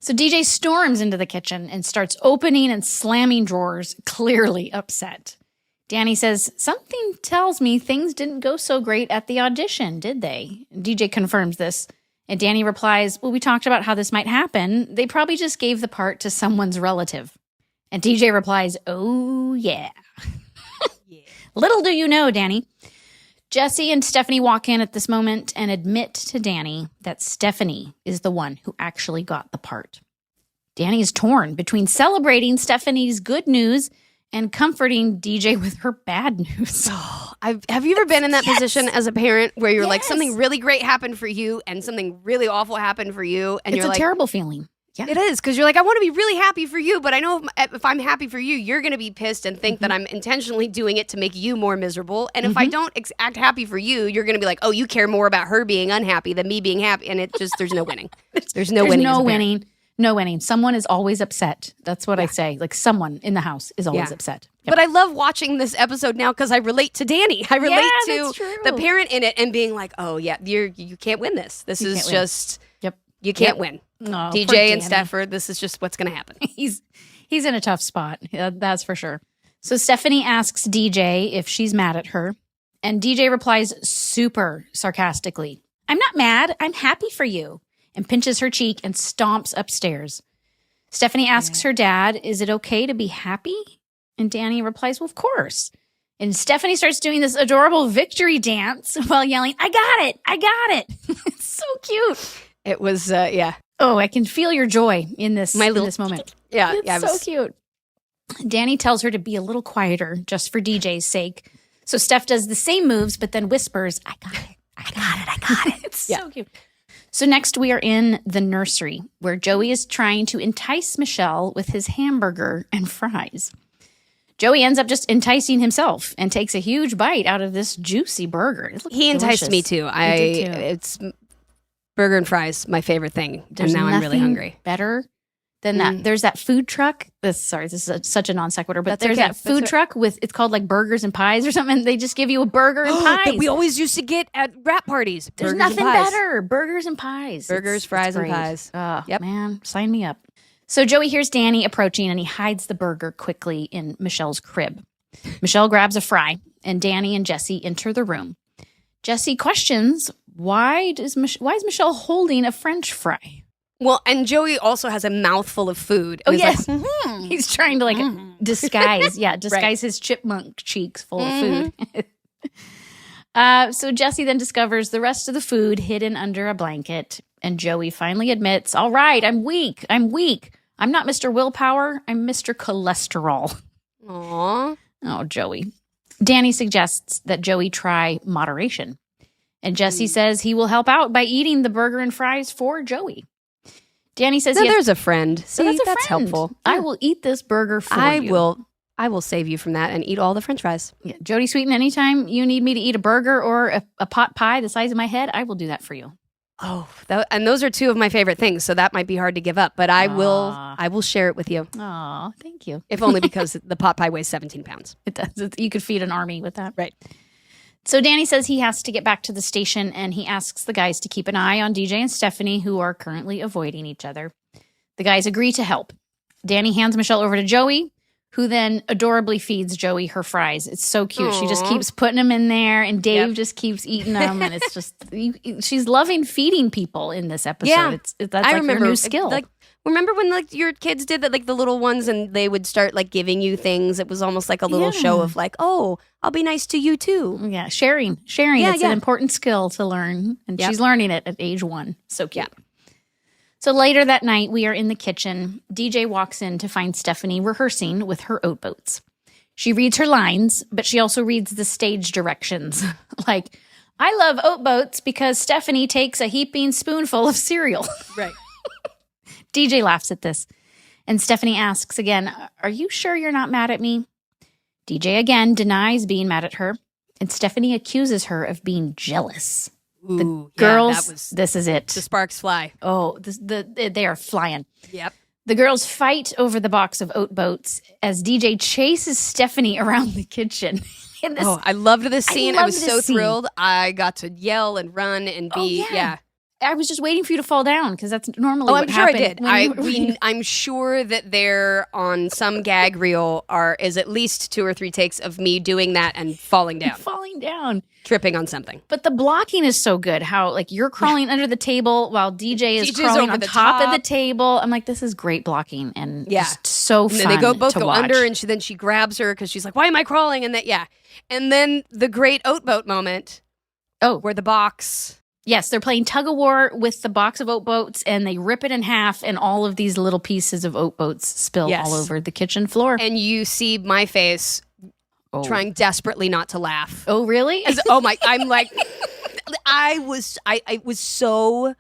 So DJ storms into the kitchen and starts opening and slamming drawers, clearly upset. Danny says, something tells me things didn't go so great at the audition, did they? DJ confirms this. And Danny replies, well, we talked about how this might happen. They probably just gave the part to someone's relative. And DJ replies, oh, yeah. Little do you know, Danny. Jesse and Stephanie walk in at this moment and admit to Danny that Stephanie is the one who actually got the part. Danny is torn between celebrating Stephanie's good news and comforting DJ with her bad news. Have you ever been in that position as a parent where you're like, something really great happened for you and something really awful happened for you? And it's a terrible feeling. Yeah. It is, because you're like, I want to be really happy for you, but I know if I'm happy for you, you're going to be pissed and think that I'm intentionally doing it to make you more miserable. And if I don't act happy for you, you're going to be like, oh, you care more about her being unhappy than me being happy. And there's no winning. There's no winning. No winning. Someone is always upset. That's what I say. Like someone in the house is always upset. Yep. But I love watching this episode now because I relate to Danny. I relate to the parent in it and being like, oh, yeah, you can't win this. This is just, you can't win. No, DJ and Stafford, this is just what's going to happen. He's in a tough spot. That's for sure. So Stephanie asks DJ if she's mad at her. And DJ replies super sarcastically, I'm not mad. I'm happy for you. And pinches her cheek and stomps upstairs. Stephanie asks her dad, is it okay to be happy? And Danny replies, well, of course. And Stephanie starts doing this adorable victory dance while yelling, I got it. I got it. It's so cute. It was, Oh, I can feel your joy in this moment. Yeah. It's so cute. Danny tells her to be a little quieter just for DJ's sake. So Steph does the same moves, but then whispers, I got it. I got it. I got it. It's so cute. So next we are in the nursery where Joey is trying to entice Michelle with his hamburger and fries. Joey ends up just enticing himself and takes a huge bite out of this juicy burger. He enticed me too. It's burger and fries, my favorite thing. There's and now I'm really hungry. Better than that. There's that food truck. This is such a non sequitur, but there's that food truck with, it's called like burgers and pies or something. They just give you a burger and pies. That we always used to get at wrap parties. There's nothing better. Burgers and pies. Burgers, fries, and pies. Oh, man, sign me up. So Joey hears Danny approaching and he hides the burger quickly in Michelle's crib. Michelle grabs a fry and Danny and Jesse enter the room. Jesse questions, why is Michelle holding a French fry? Well, and Joey also has a mouthful of food. Oh, yes. Like, he's trying to disguise his chipmunk cheeks full of food. So Jesse then discovers the rest of the food hidden under a blanket. And Joey finally admits, all right, I'm weak. I'm not Mr. Willpower. I'm Mr. Cholesterol. Aww. Oh, Joey. Danny suggests that Joey try moderation. And Jesse says he will help out by eating the burger and fries for Joey. Danny says there's a friend. So that's helpful. Yeah. I will eat this burger for you. I will save you from that and eat all the French fries. Yeah. Jody Sweeten, anytime you need me to eat a burger or a pot pie the size of my head, I will do that for you. Oh, and those are two of my favorite things, so that might be hard to give up, but I will share it with you. Oh, thank you. If only because the pot pie weighs 17 pounds. It does. You could feed an army with that. Right. So Danny says he has to get back to the station, and he asks the guys to keep an eye on DJ and Stephanie, who are currently avoiding each other. The guys agree to help. Danny hands Michelle over to Joey, who then adorably feeds Joey her fries. It's so cute. Aww. She just keeps putting them in there, and Dave just keeps eating them, and it's just she's loving feeding people in this episode. Yeah, that's like her new skill. Remember when your kids did that, like the little ones, and they would start like giving you things? It was almost like a little show of like, oh, I'll be nice to you too. Yeah, sharing. It's an important skill to learn, and she's learning it at age 1. So cute. Yeah. So later that night, we are in the kitchen. DJ walks in to find Stephanie rehearsing with her Oat Boats. She reads her lines, but she also reads the stage directions. Like, I love Oat Boats because Stephanie takes a heaping spoonful of cereal. Right. DJ laughs at this. And Stephanie asks again, are you sure you're not mad at me? DJ again denies being mad at her. And Stephanie accuses her of being jealous. Ooh, the girls, this is it. The sparks fly. Oh, they are flying. Yep. The girls fight over the box of Oat Boats as DJ chases Stephanie around the kitchen. I loved this scene. I was so scene. thrilled. I got to yell and run and be, I was just waiting for you to fall down because that's normally I'm what sure happened. I did. I'm sure that there on some gag reel is at least 2 or 3 takes of me doing that and falling down. Tripping on something. But the blocking is so good. How like you're crawling under the table while DJ is crawling on top of the table. I'm like, this is great blocking and just so fun. And then they both to go watch. under, and then she grabs her because she's like, "Why am I crawling?" And and then the great Oat Boat moment. Oh, where the box. Yes, they're playing tug of war with the box of Oat Boats, and they rip it in half, and all of these little pieces of Oat Boats spill all over the kitchen floor. And you see my face trying desperately not to laugh. Oh, really? I'm like, it was so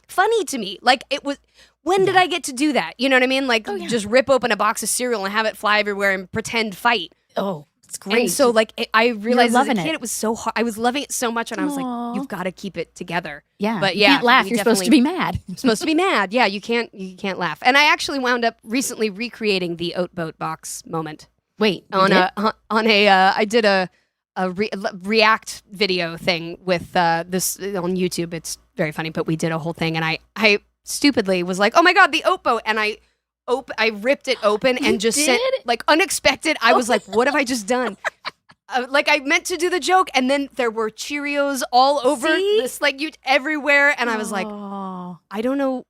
funny to me. Like, it was, when did I get to do that? You know what I mean? Like, just rip open a box of cereal and have it fly everywhere and pretend fight. Oh, it's great. And so, like, I realized as a kid, it. it was so hard. I was loving it so much, and I was like, you've got to keep it together. Yeah. But you can't laugh. You're supposed to be mad. Supposed to be mad. Yeah, you can't laugh. And I actually wound up recently recreating the Oat Boat box moment. Wait, I did a react video thing with this on YouTube. It's very funny, but we did a whole thing, and I stupidly was like, oh my God, the Oat Boat, and I ripped it open and just sent, like, unexpected. I was like, what have I just done? Like, I meant to do the joke, and then there were Cheerios all over this, like, everywhere, and I was like, I don't know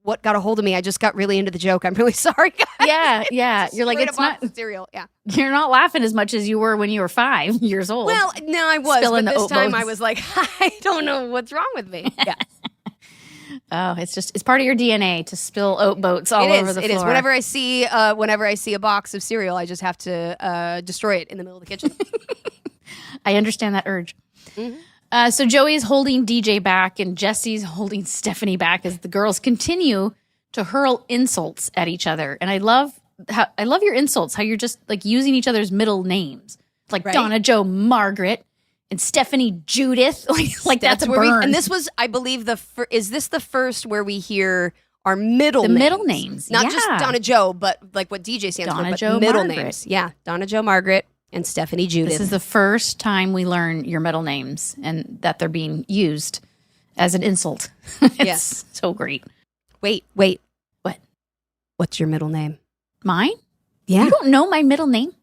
what got a hold of me. I just got really into the joke. I'm really sorry, guys. Yeah. You're like, it's not cereal. Yeah, you're not laughing as much as you were when you were 5 years old. Well, no, I was. Spilling but the this time Oat I was like, I don't know what's wrong with me. Yeah. Oh, it's part of your DNA to spill Oat Boats all over the floor. It is. Whenever I see a box of cereal, I just have to destroy it in the middle of the kitchen. I understand that urge. Mm-hmm. So Joey's holding DJ back, and Jesse's holding Stephanie back as the girls continue to hurl insults at each other. And I love your insults. How you're just like using each other's middle names, like Donna Jo Margaret. And Stephanie Judith, like that's a burn. And this was, I believe, is this the first where we hear our middle names? Not just Donna Jo, but like what DJ stands for, but middle names. Yeah, Donna Jo Margaret and Stephanie Judith. This is the first time we learn your middle names and that they're being used as an insult. It's so great. Wait. What? What's your middle name? Mine? Yeah. You don't know my middle name?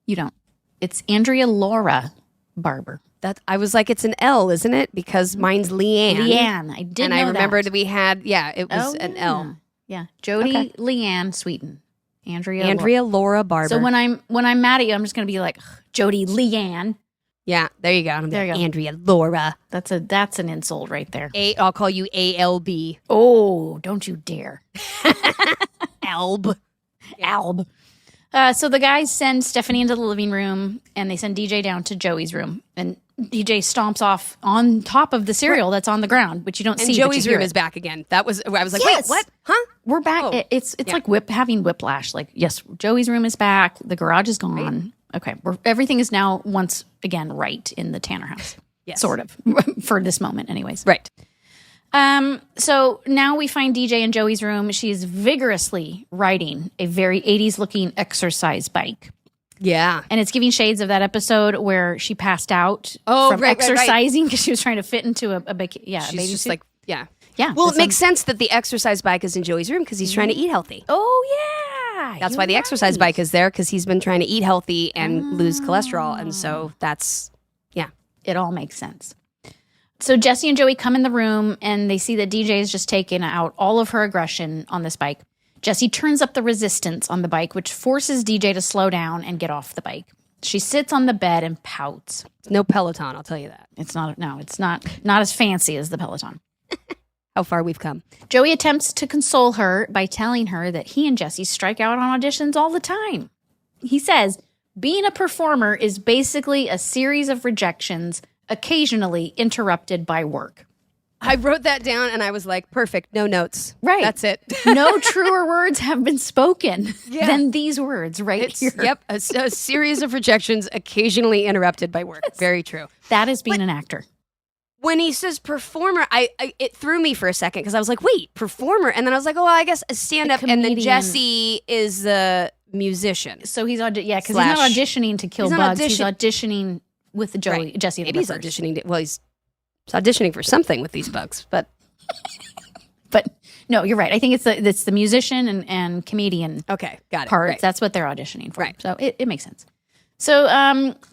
You don't. It's Andrea Laura Barber. That I was like, it's an L, isn't it? Because mine's Leanne. Leanne, I did. And know I remembered that. We had, it was an L. Yeah, Jodie Leanne Sweeten, Andrea Laura Barber. So when I'm mad at you, I'm just gonna be like Jodie Leanne. Yeah, there you go. There you go. Andrea Laura. That's an insult right there. I'll call you ALB. Oh, don't you dare. Alb. So the guys send Stephanie into the living room, and they send DJ down to Joey's room. And DJ stomps off on top of the cereal that's on the ground, which you don't see. And Joey's room is is back again. I was like, wait, what? Huh? We're back. Oh. It's like having whiplash. Like, yes, Joey's room is back. The garage is gone. Right. Okay, everything is now once again right in the Tanner house. Yes. Sort of, for this moment anyways. Right. So now we find DJ in Joey's room. She's vigorously riding a very 80s looking exercise bike. Yeah. And it's giving shades of that episode where she passed out from exercising because she was trying to fit into a big, She's a baby just suit. like, yeah. Yeah. Well, it makes sense that the exercise bike is in Joey's room because he's trying to eat healthy. Oh, yeah. That's why the exercise bike is there, because he's been trying to eat healthy and lose cholesterol. And so that's, it all makes sense. So Jesse and Joey come in the room, and they see that DJ is just taking out all of her aggression on this bike. Jesse turns up the resistance on the bike, which forces DJ to slow down and get off the bike. She sits on the bed and pouts. No Peloton, I'll tell you that. It's not as fancy as the Peloton. How far we've come. Joey attempts to console her by telling her that he and Jesse strike out on auditions all the time. He says, being a performer is basically a series of rejections, occasionally interrupted by work. I wrote that down and I was like, perfect, no notes. Right. That's it. No truer words have been spoken than these words here. Yep, a series of rejections occasionally interrupted by work. Very true. That is being an actor. When he says performer, it threw me for a second because I was like, wait, performer? And then I was like, oh, well, I guess a stand-up. And then Jesse is the musician. So he's because he's not auditioning to kill bugs. He's auditioning with the Jesse. Maybe he's auditioning. He's auditioning for something with these bugs, but no, you're right. I think it's the musician and comedian. Okay, got it. Parts. Right. That's what they're auditioning for. Right. So it makes sense. So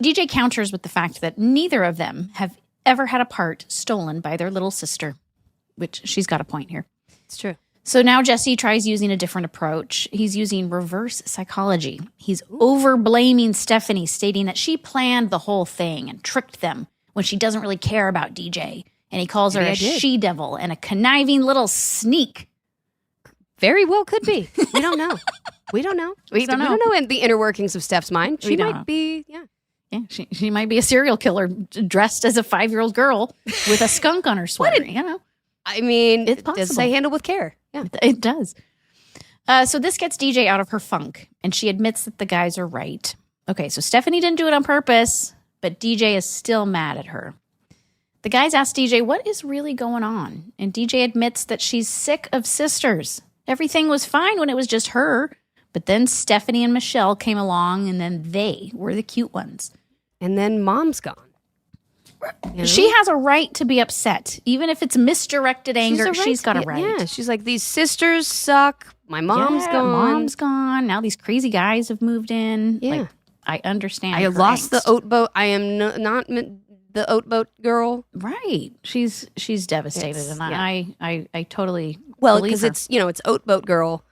DJ counters with the fact that neither of them have ever had a part stolen by their little sister, which she's got a point here. It's true. So now Jesse tries using a different approach. He's using reverse psychology. He's over-blaming Stephanie, stating that she planned the whole thing and tricked them when she doesn't really care about DJ. And he calls her a she-devil and a conniving little sneak. Very well could be. We don't know. We don't know in the inner workings of Steph's mind. She might be, Yeah, she might be a serial killer dressed as a 5-year-old girl with a skunk on her sweater. I mean, it's possible. Does they handle with care? Yeah, it does. So this gets DJ out of her funk, and she admits that the guys are right. Okay, so Stephanie didn't do it on purpose, but DJ is still mad at her. The guys ask DJ, what is really going on? And DJ admits that she's sick of sisters. Everything was fine when it was just her, but then Stephanie and Michelle came along, and then they were the cute ones. And then Mom's gone. You know? She has a right to be upset. Even if it's misdirected anger, she's got a right. Yeah, she's like, these sisters suck. My mom's gone. Mom's gone. Now these crazy guys have moved in. Yeah. Like, I understand. I lost the Oat Boat. I am not the Oat Boat girl. Right. She's devastated. I totally because it's it's Oat Boat girl,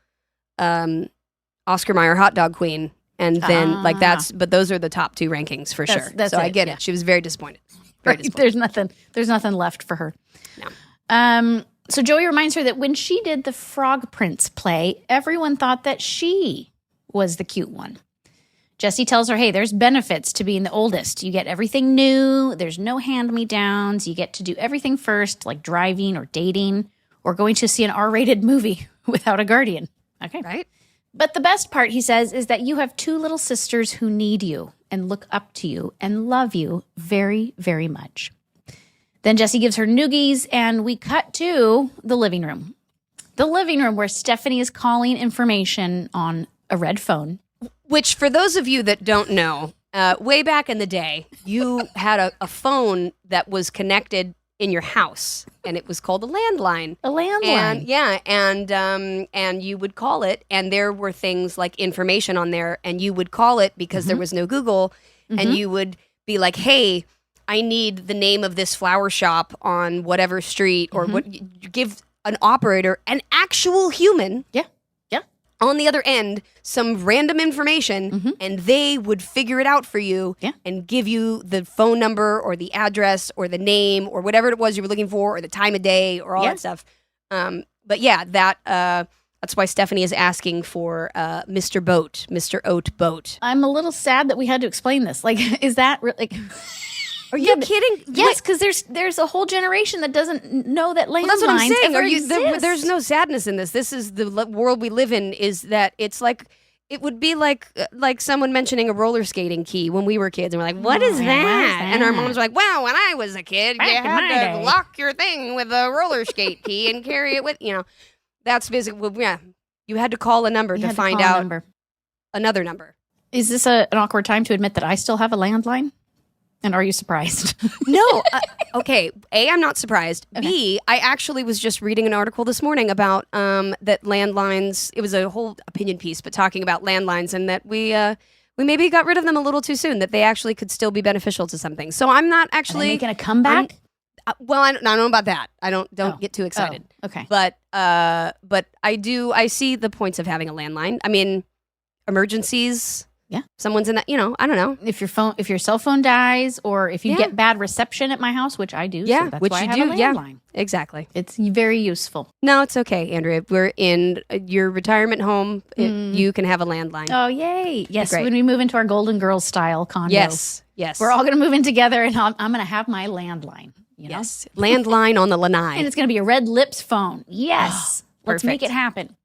Oscar Mayer hot dog queen. And then but those are the top 2 rankings for sure. So I get it. She was very disappointed. There's nothing left for her. No. So Joey reminds her that when she did the Frog Prince play, everyone thought that she was the cute one. Jesse tells her, hey, there's benefits to being the oldest. You get everything new. There's no hand-me-downs. You get to do everything first, like driving or dating or going to see an R-rated movie without a guardian. Okay. Right. But the best part, he says, is that you have 2 little sisters who need you and look up to you and love you very, very much. Then Jesse gives her noogies, and we cut to the living room. The living room where Stephanie is calling information on a red phone. Which, for those of you that don't know, way back in the day, you had a phone that was connected in your house, and it was called a landline. A landline. And you would call it, and there were things like information on there, and you would call it because there was no Google, and you would be like, hey, I need the name of this flower shop on whatever street, or what. You give an operator, an actual human, on the other end, some random information, and they would figure it out for you and give you the phone number or the address or the name or whatever it was you were looking for, or the time of day or all that stuff. But yeah, that's why Stephanie is asking for Mr. Boat, Mr. Oat Boat. I'm a little sad that we had to explain this. Like, is that like? Are you kidding? Yes, because there's a whole generation that doesn't know that landlines. Well, that's what I'm saying. There's no sadness in this. This is the world we live in. Is that it's like it would be like someone mentioning a roller skating key when we were kids, and we're like, "What is that?" And our moms were like, "Well, when I was a kid, you had to lock your thing with a roller skate key and carry it with That's basically You had to call a number to find out another number. Is this an awkward time to admit that I still have a landline? And are you surprised? No. Okay. A, I'm not surprised. Okay. B, I actually was just reading an article this morning about that landlines. It was a whole opinion piece, but talking about landlines and that we maybe got rid of them a little too soon. That they actually could still be beneficial to something. So I'm not actually making a comeback. I don't know about that. I don't get too excited. Oh, okay. But I do. I see the points of having a landline. I mean, emergencies. Yeah. Someone's in that, I don't know. If your cell phone dies, or if you get bad reception at my house, which I do. Yeah, so that's which why you I do. have a landline. Exactly. It's very useful. No, it's okay, Andrea. We're in your retirement home. You can have a landline. Oh, yay. Yes. Great. When we move into our Golden Girls style condo. Yes. We're all going to move in together, and I'm going to have my landline. Yes. Landline on the lanai. And it's going to be a red lips phone. Yes. Let's make it happen.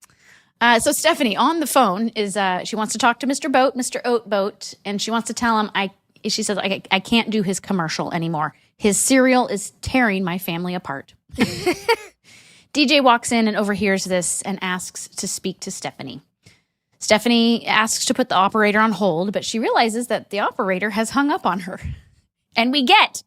So Stephanie on the phone is she wants to talk to Mr. Boat, Mr. Oat Boat, and she wants to tell him she says I can't do his commercial anymore. His cereal is tearing my family apart. DJ walks in and overhears this and asks to speak to Stephanie. Stephanie asks to put the operator on hold, but she realizes that the operator has hung up on her. And we get,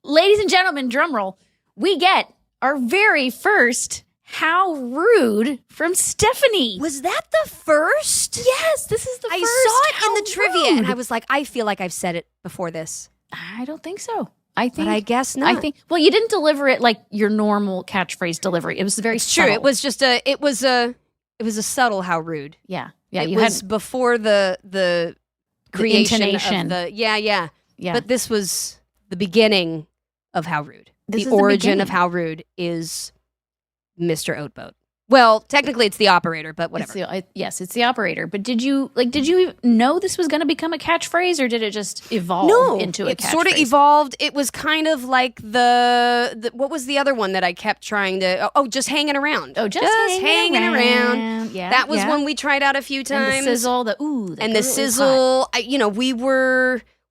ladies and gentlemen, drumroll, we get our very first How Rude from Stephanie. Was that the first? Yes, this is the first. I saw it in the How trivia, rude. and I was like, I feel like I've said it before this. I don't think so. But I guess not. I think, well, you didn't deliver it like your normal catchphrase delivery. It was very subtle. True. It was just it was a subtle how rude. Yeah. It was before the creation intonation. of yeah. Yeah. But this was the beginning of how rude. This is The the origin of beginning. how rude is Mr. Oat Boat. Well, technically it's the operator, but whatever. Yes, it's the operator. But did you know this was going to become a catchphrase, or did it just evolve into a catchphrase? It sort of evolved. It was kind of like the what was the other one that I kept trying to? Just hanging around. Oh, just hanging around. Yeah, that was one we tried out a few times. And the sizzle, the and the sizzle.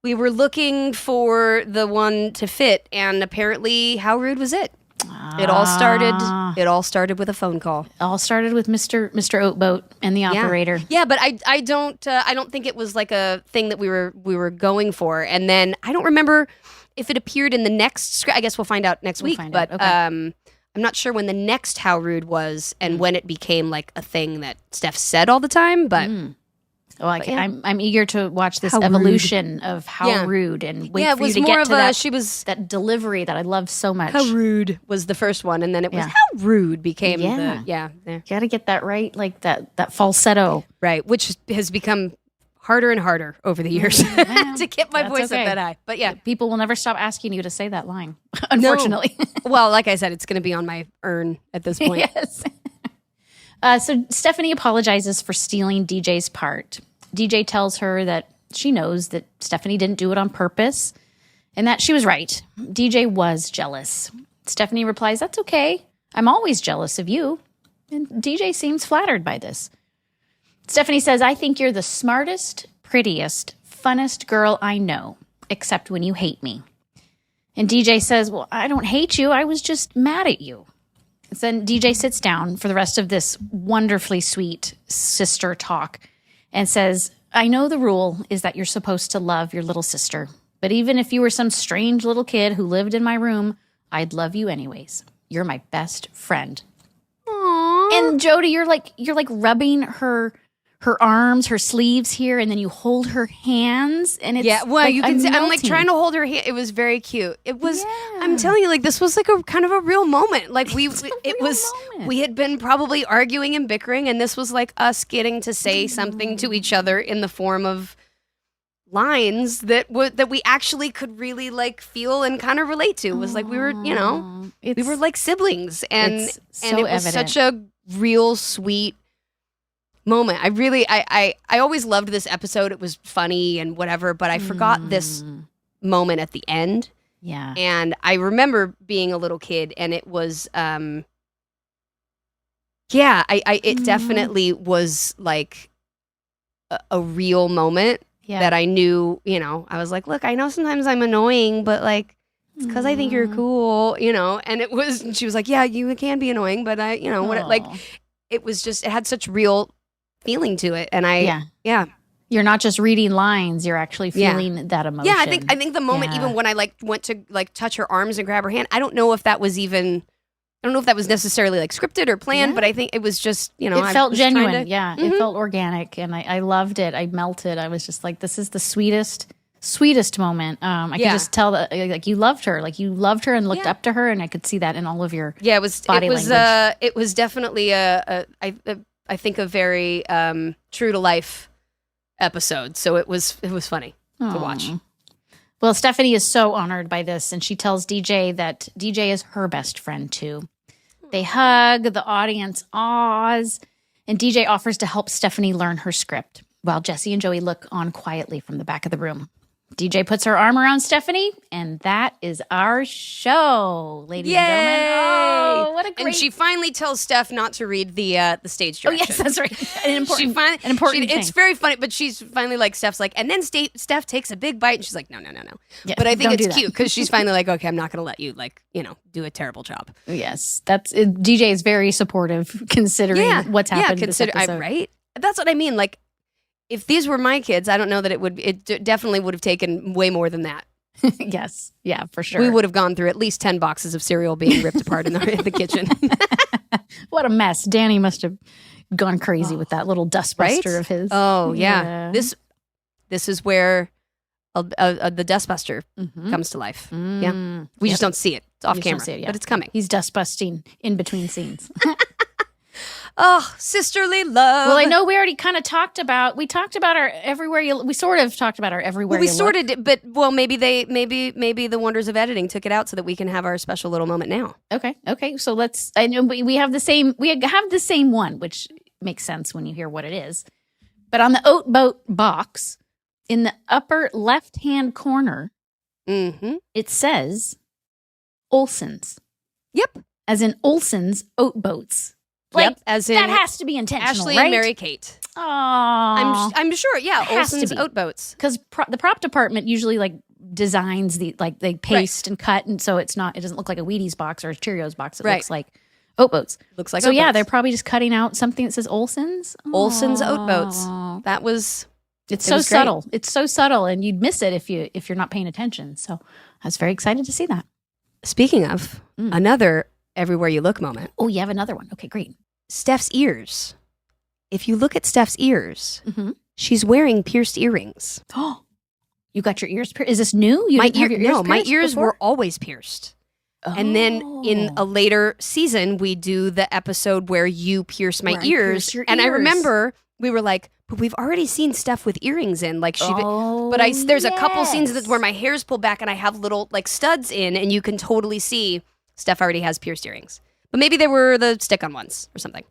We were looking for the one to fit, and apparently, how rude was it? It all started with a phone call. All started with Mr. Oat Boat and the operator. Yeah, but I don't think it was like a thing that we were going for. And then I don't remember if it appeared in the next script. I guess we'll find out next week. But okay. I'm not sure when the next How Rude was and when it became like a thing that Steph said all the time. But I'm eager to watch this How evolution of How Rude and wait for you to get to that delivery that I love so much. How Rude was the first one, and then it was How Rude became You got to get that right, like that falsetto. Right, which has become harder and harder over the years to get my voice up that high. But yeah. People will never stop asking you to say that line, unfortunately. No. Well, like I said, it's going to be on my urn at this point. Yes. So Stephanie apologizes for stealing DJ's part. DJ tells her that she knows that Stephanie didn't do it on purpose and that she was right. DJ was jealous. Stephanie replies, "That's okay. I'm always jealous of you." And DJ seems flattered by this. Stephanie says, "I think you're the smartest, prettiest, funnest girl I know, except when you hate me." And DJ says, "Well, I don't hate you. I was just mad at you." So then DJ sits down for the rest of this wonderfully sweet sister talk and says, "I know the rule is that you're supposed to love your little sister. But even if you were some strange little kid who lived in my room, I'd love you anyways. You're my best friend." Aww. And Jodie, you're like rubbing her arms, her sleeves here, and then you hold her hands, and it's you can see I'm like trying to hold her hand. It was very cute. It was. I'm telling you, like this was like a kind of a real moment. Like we had been probably arguing and bickering, and this was like us getting to say something to each other in the form of lines that we actually could really like feel and kind of relate to. It was like we were, we were like siblings, and it was such a real sweet moment. I always loved this episode. It was funny and whatever, but I forgot this moment at the end. Yeah. And I remember being a little kid, and it was it definitely was like a real moment that I knew, I was like, look, I know sometimes I'm annoying, but like it's because I think you're cool, and it was, and she was like, yeah, you can be annoying, but it was just, it had such real feeling to it, and you're not just reading lines, you're actually feeling that emotion. I think the moment, even when I like went to like touch her arms and grab her hand, I don't know if that was necessarily like scripted or planned, but I think it was just, it felt genuine. It felt organic, and I loved it. I melted. I was just like, this is the sweetest moment. I could just tell that like you loved her and looked up to her, and I could see that in all of your body language. It was definitely I think a very true to life episode. So it was funny to watch. Well, Stephanie is so honored by this, and she tells DJ that DJ is her best friend too. They hug, the audience awes, and DJ offers to help Stephanie learn her script while Jesse and Joey look on quietly from the back of the room. DJ puts her arm around Stephanie, and that is our show, ladies and gentlemen. Oh, what a great... And she finally tells Steph not to read the stage directions. Oh, yes, that's right. An important thing. It's very funny, but she's finally like, Steph's like, and then Steph takes a big bite, and she's like, no. Yeah, but I think it's cute because she's finally like, okay, I'm not going to let you, like, do a terrible job. Yes, DJ is very supportive considering what's happened this episode. Right? That's what I mean. Like, if these were my kids, I don't know that it definitely would have taken way more than that. Yes. Yeah, for sure. We would have gone through at least 10 boxes of cereal being ripped apart in the kitchen. What a mess. Danny must have gone crazy with that little dustbuster of his. Oh, yeah. This is where the dustbuster comes to life. Yeah. We just don't see it. It's off camera, but it's coming. He's dustbusting in between scenes. Oh, sisterly love. Well, I know we already kind of talked about our everywhere you. We sort of talked about our everywhere. Well, we sort of did, but maybe the wonders of editing took it out so that we can have our special little moment now. Okay. So let's. I know we have the same. We have the same one, which makes sense when you hear what it is. But on the Oat Boat box, in the upper left-hand corner, it says Olsen's. Yep, as in Olsen's Oat Boats. Like, as in that has to be intentional, Ashley right? and Mary Kate. Oh, I'm sure. Yeah, Olsen's Oat Boats. Because the prop department usually like designs they paste and cut, and so it doesn't look like a Wheaties box or a Cheerios box. It looks like Oat Boats. Looks like so. Oat Yeah, Boats. they're probably just cutting out something that says Olsen's. Olsen's Oat Boats. That was. It's so subtle. It's so subtle, and you'd miss it if you're not paying attention. So I was very excited to see that. Speaking of another everywhere you look moment. Oh, you have another one. Okay, great. Steph's ears. If you look at Steph's ears, she's wearing pierced earrings. Oh, you got your ears pierced? Is this new? My ears were always pierced. Oh. And then in a later season, we do the episode where you pierce my ears. And I remember we were like, but we've already seen Steph with earrings in. Like there's a couple scenes where my hair's pulled back and I have little like studs in, and you can totally see Steph already has pierced earrings. But maybe they were the stick-on ones or something.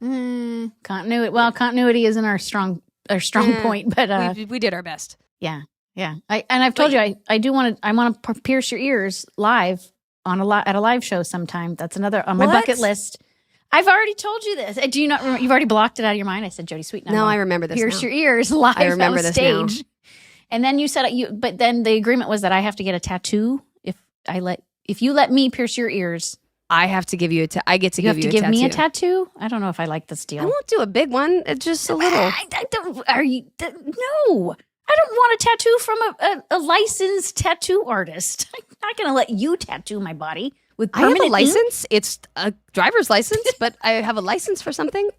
Continuity. Well, continuity isn't our strong point, but we did our best. Yeah. I've told you I want to pierce your ears live at a live show sometime. That's another on my bucket list. I've already told you this. Do you not remember? You've already blocked it out of your mind. I said, Jodie Sweet. No, I remember this. Pierce your ears live I remember on this stage. Now. And then you said but then the agreement was that I have to get a tattoo if you let me pierce your ears. I have to give you I get to give you a tattoo. You have to give me a tattoo? I don't know if I like this deal. I won't do a big one. It's just a little. No. I don't want a tattoo from a licensed tattoo artist. I'm not going to let you tattoo my body with permanent I have a license. ink. It's a driver's license, but I have a license for something,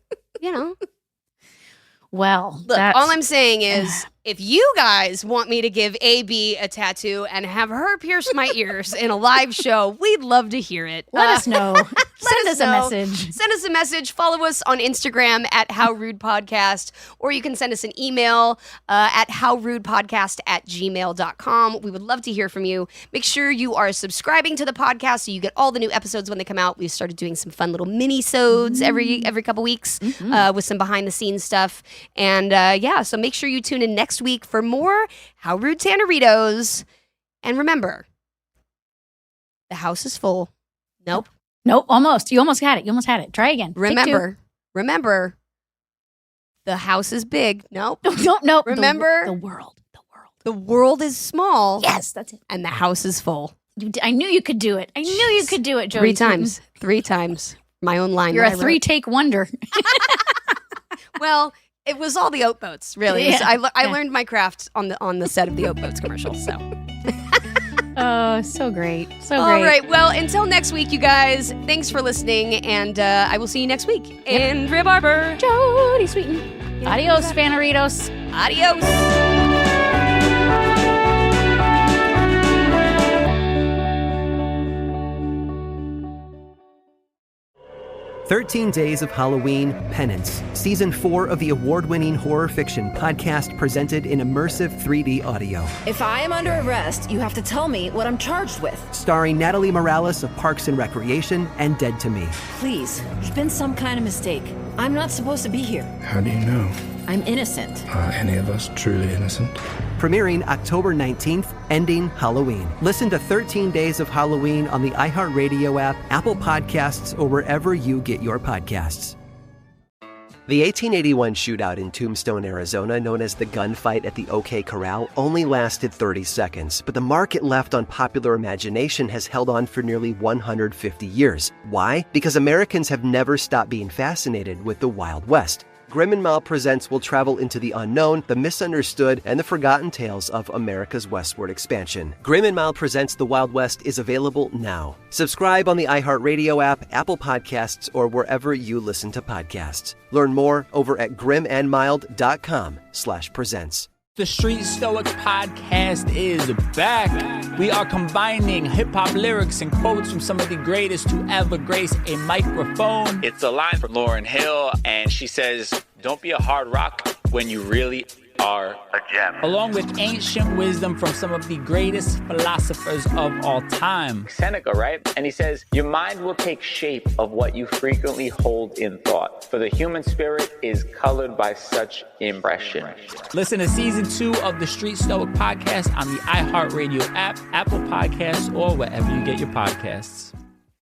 Well, look, all I'm saying is if you guys want me to give AB a tattoo and have her pierce my ears in a live show, we'd love to hear it. Let us know. Send us a message. Send us a message. Follow us on Instagram at How Rude Podcast, or you can send us an email at howrudepodcast@gmail.com. We would love to hear from you. Make sure you are subscribing to the podcast so you get all the new episodes when they come out. We've started doing some fun little mini-sodes every couple weeks with some behind-the-scenes stuff. And so make sure you tune in next week for more How Rude Tanneritos. And remember, the house is full. Nope, almost. You almost had it. Try again. Remember, the house is big. Nope. No. Remember, the world. The world is small. Yes, that's it. And the house is full. I knew you could do it. Jodie. 3 times. My own line. You're a 3-take wonder. Well, it was all the Oat Boats, really. Yeah. So I learned my craft on the set of the Oat Boats commercial. So. Oh, so great. All right. Well, until next week, you guys, thanks for listening, and I will see you next week. Andrea Barber. Jodie Sweeten. Adios, Tanneritos. Adios. 13 Days of Halloween Penance, Season 4 of the award-winning horror fiction podcast presented in immersive 3D audio. If I am under arrest, you have to tell me what I'm charged with. Starring Natalie Morales of Parks and Recreation and Dead to Me. Please, there's been some kind of mistake. I'm not supposed to be here. How do you know? I'm innocent. Are any of us truly innocent? Premiering October 19th, ending Halloween. Listen to 13 Days of Halloween on the iHeartRadio app, Apple Podcasts, or wherever you get your podcasts. The 1881 shootout in Tombstone, Arizona, known as the gunfight at the OK Corral, only lasted 30 seconds, but the mark it left on popular imagination has held on for nearly 150 years. Why? Because Americans have never stopped being fascinated with the Wild West. Grim and Mal Presents will travel into the unknown, the misunderstood, and the forgotten tales of America's westward expansion. Grim and Mal Presents The Wild West is available now. Subscribe on the iHeartRadio app, Apple Podcasts, or wherever you listen to podcasts. Learn more over at grimandmild.com/presents. The Street Stoic podcast is back. We are combining hip-hop lyrics and quotes from some of the greatest to ever grace a microphone. It's a line from Lauryn Hill, and she says, "Don't be a hard rock when you really are a gem." Along with ancient wisdom from some of the greatest philosophers of all time. Seneca, right? And he says, "Your mind will take shape of what you frequently hold in thought, for the human spirit is colored by such impression." Listen to season 2 of the Street Stoic podcast on the iHeartRadio app, Apple Podcasts, or wherever you get your podcasts.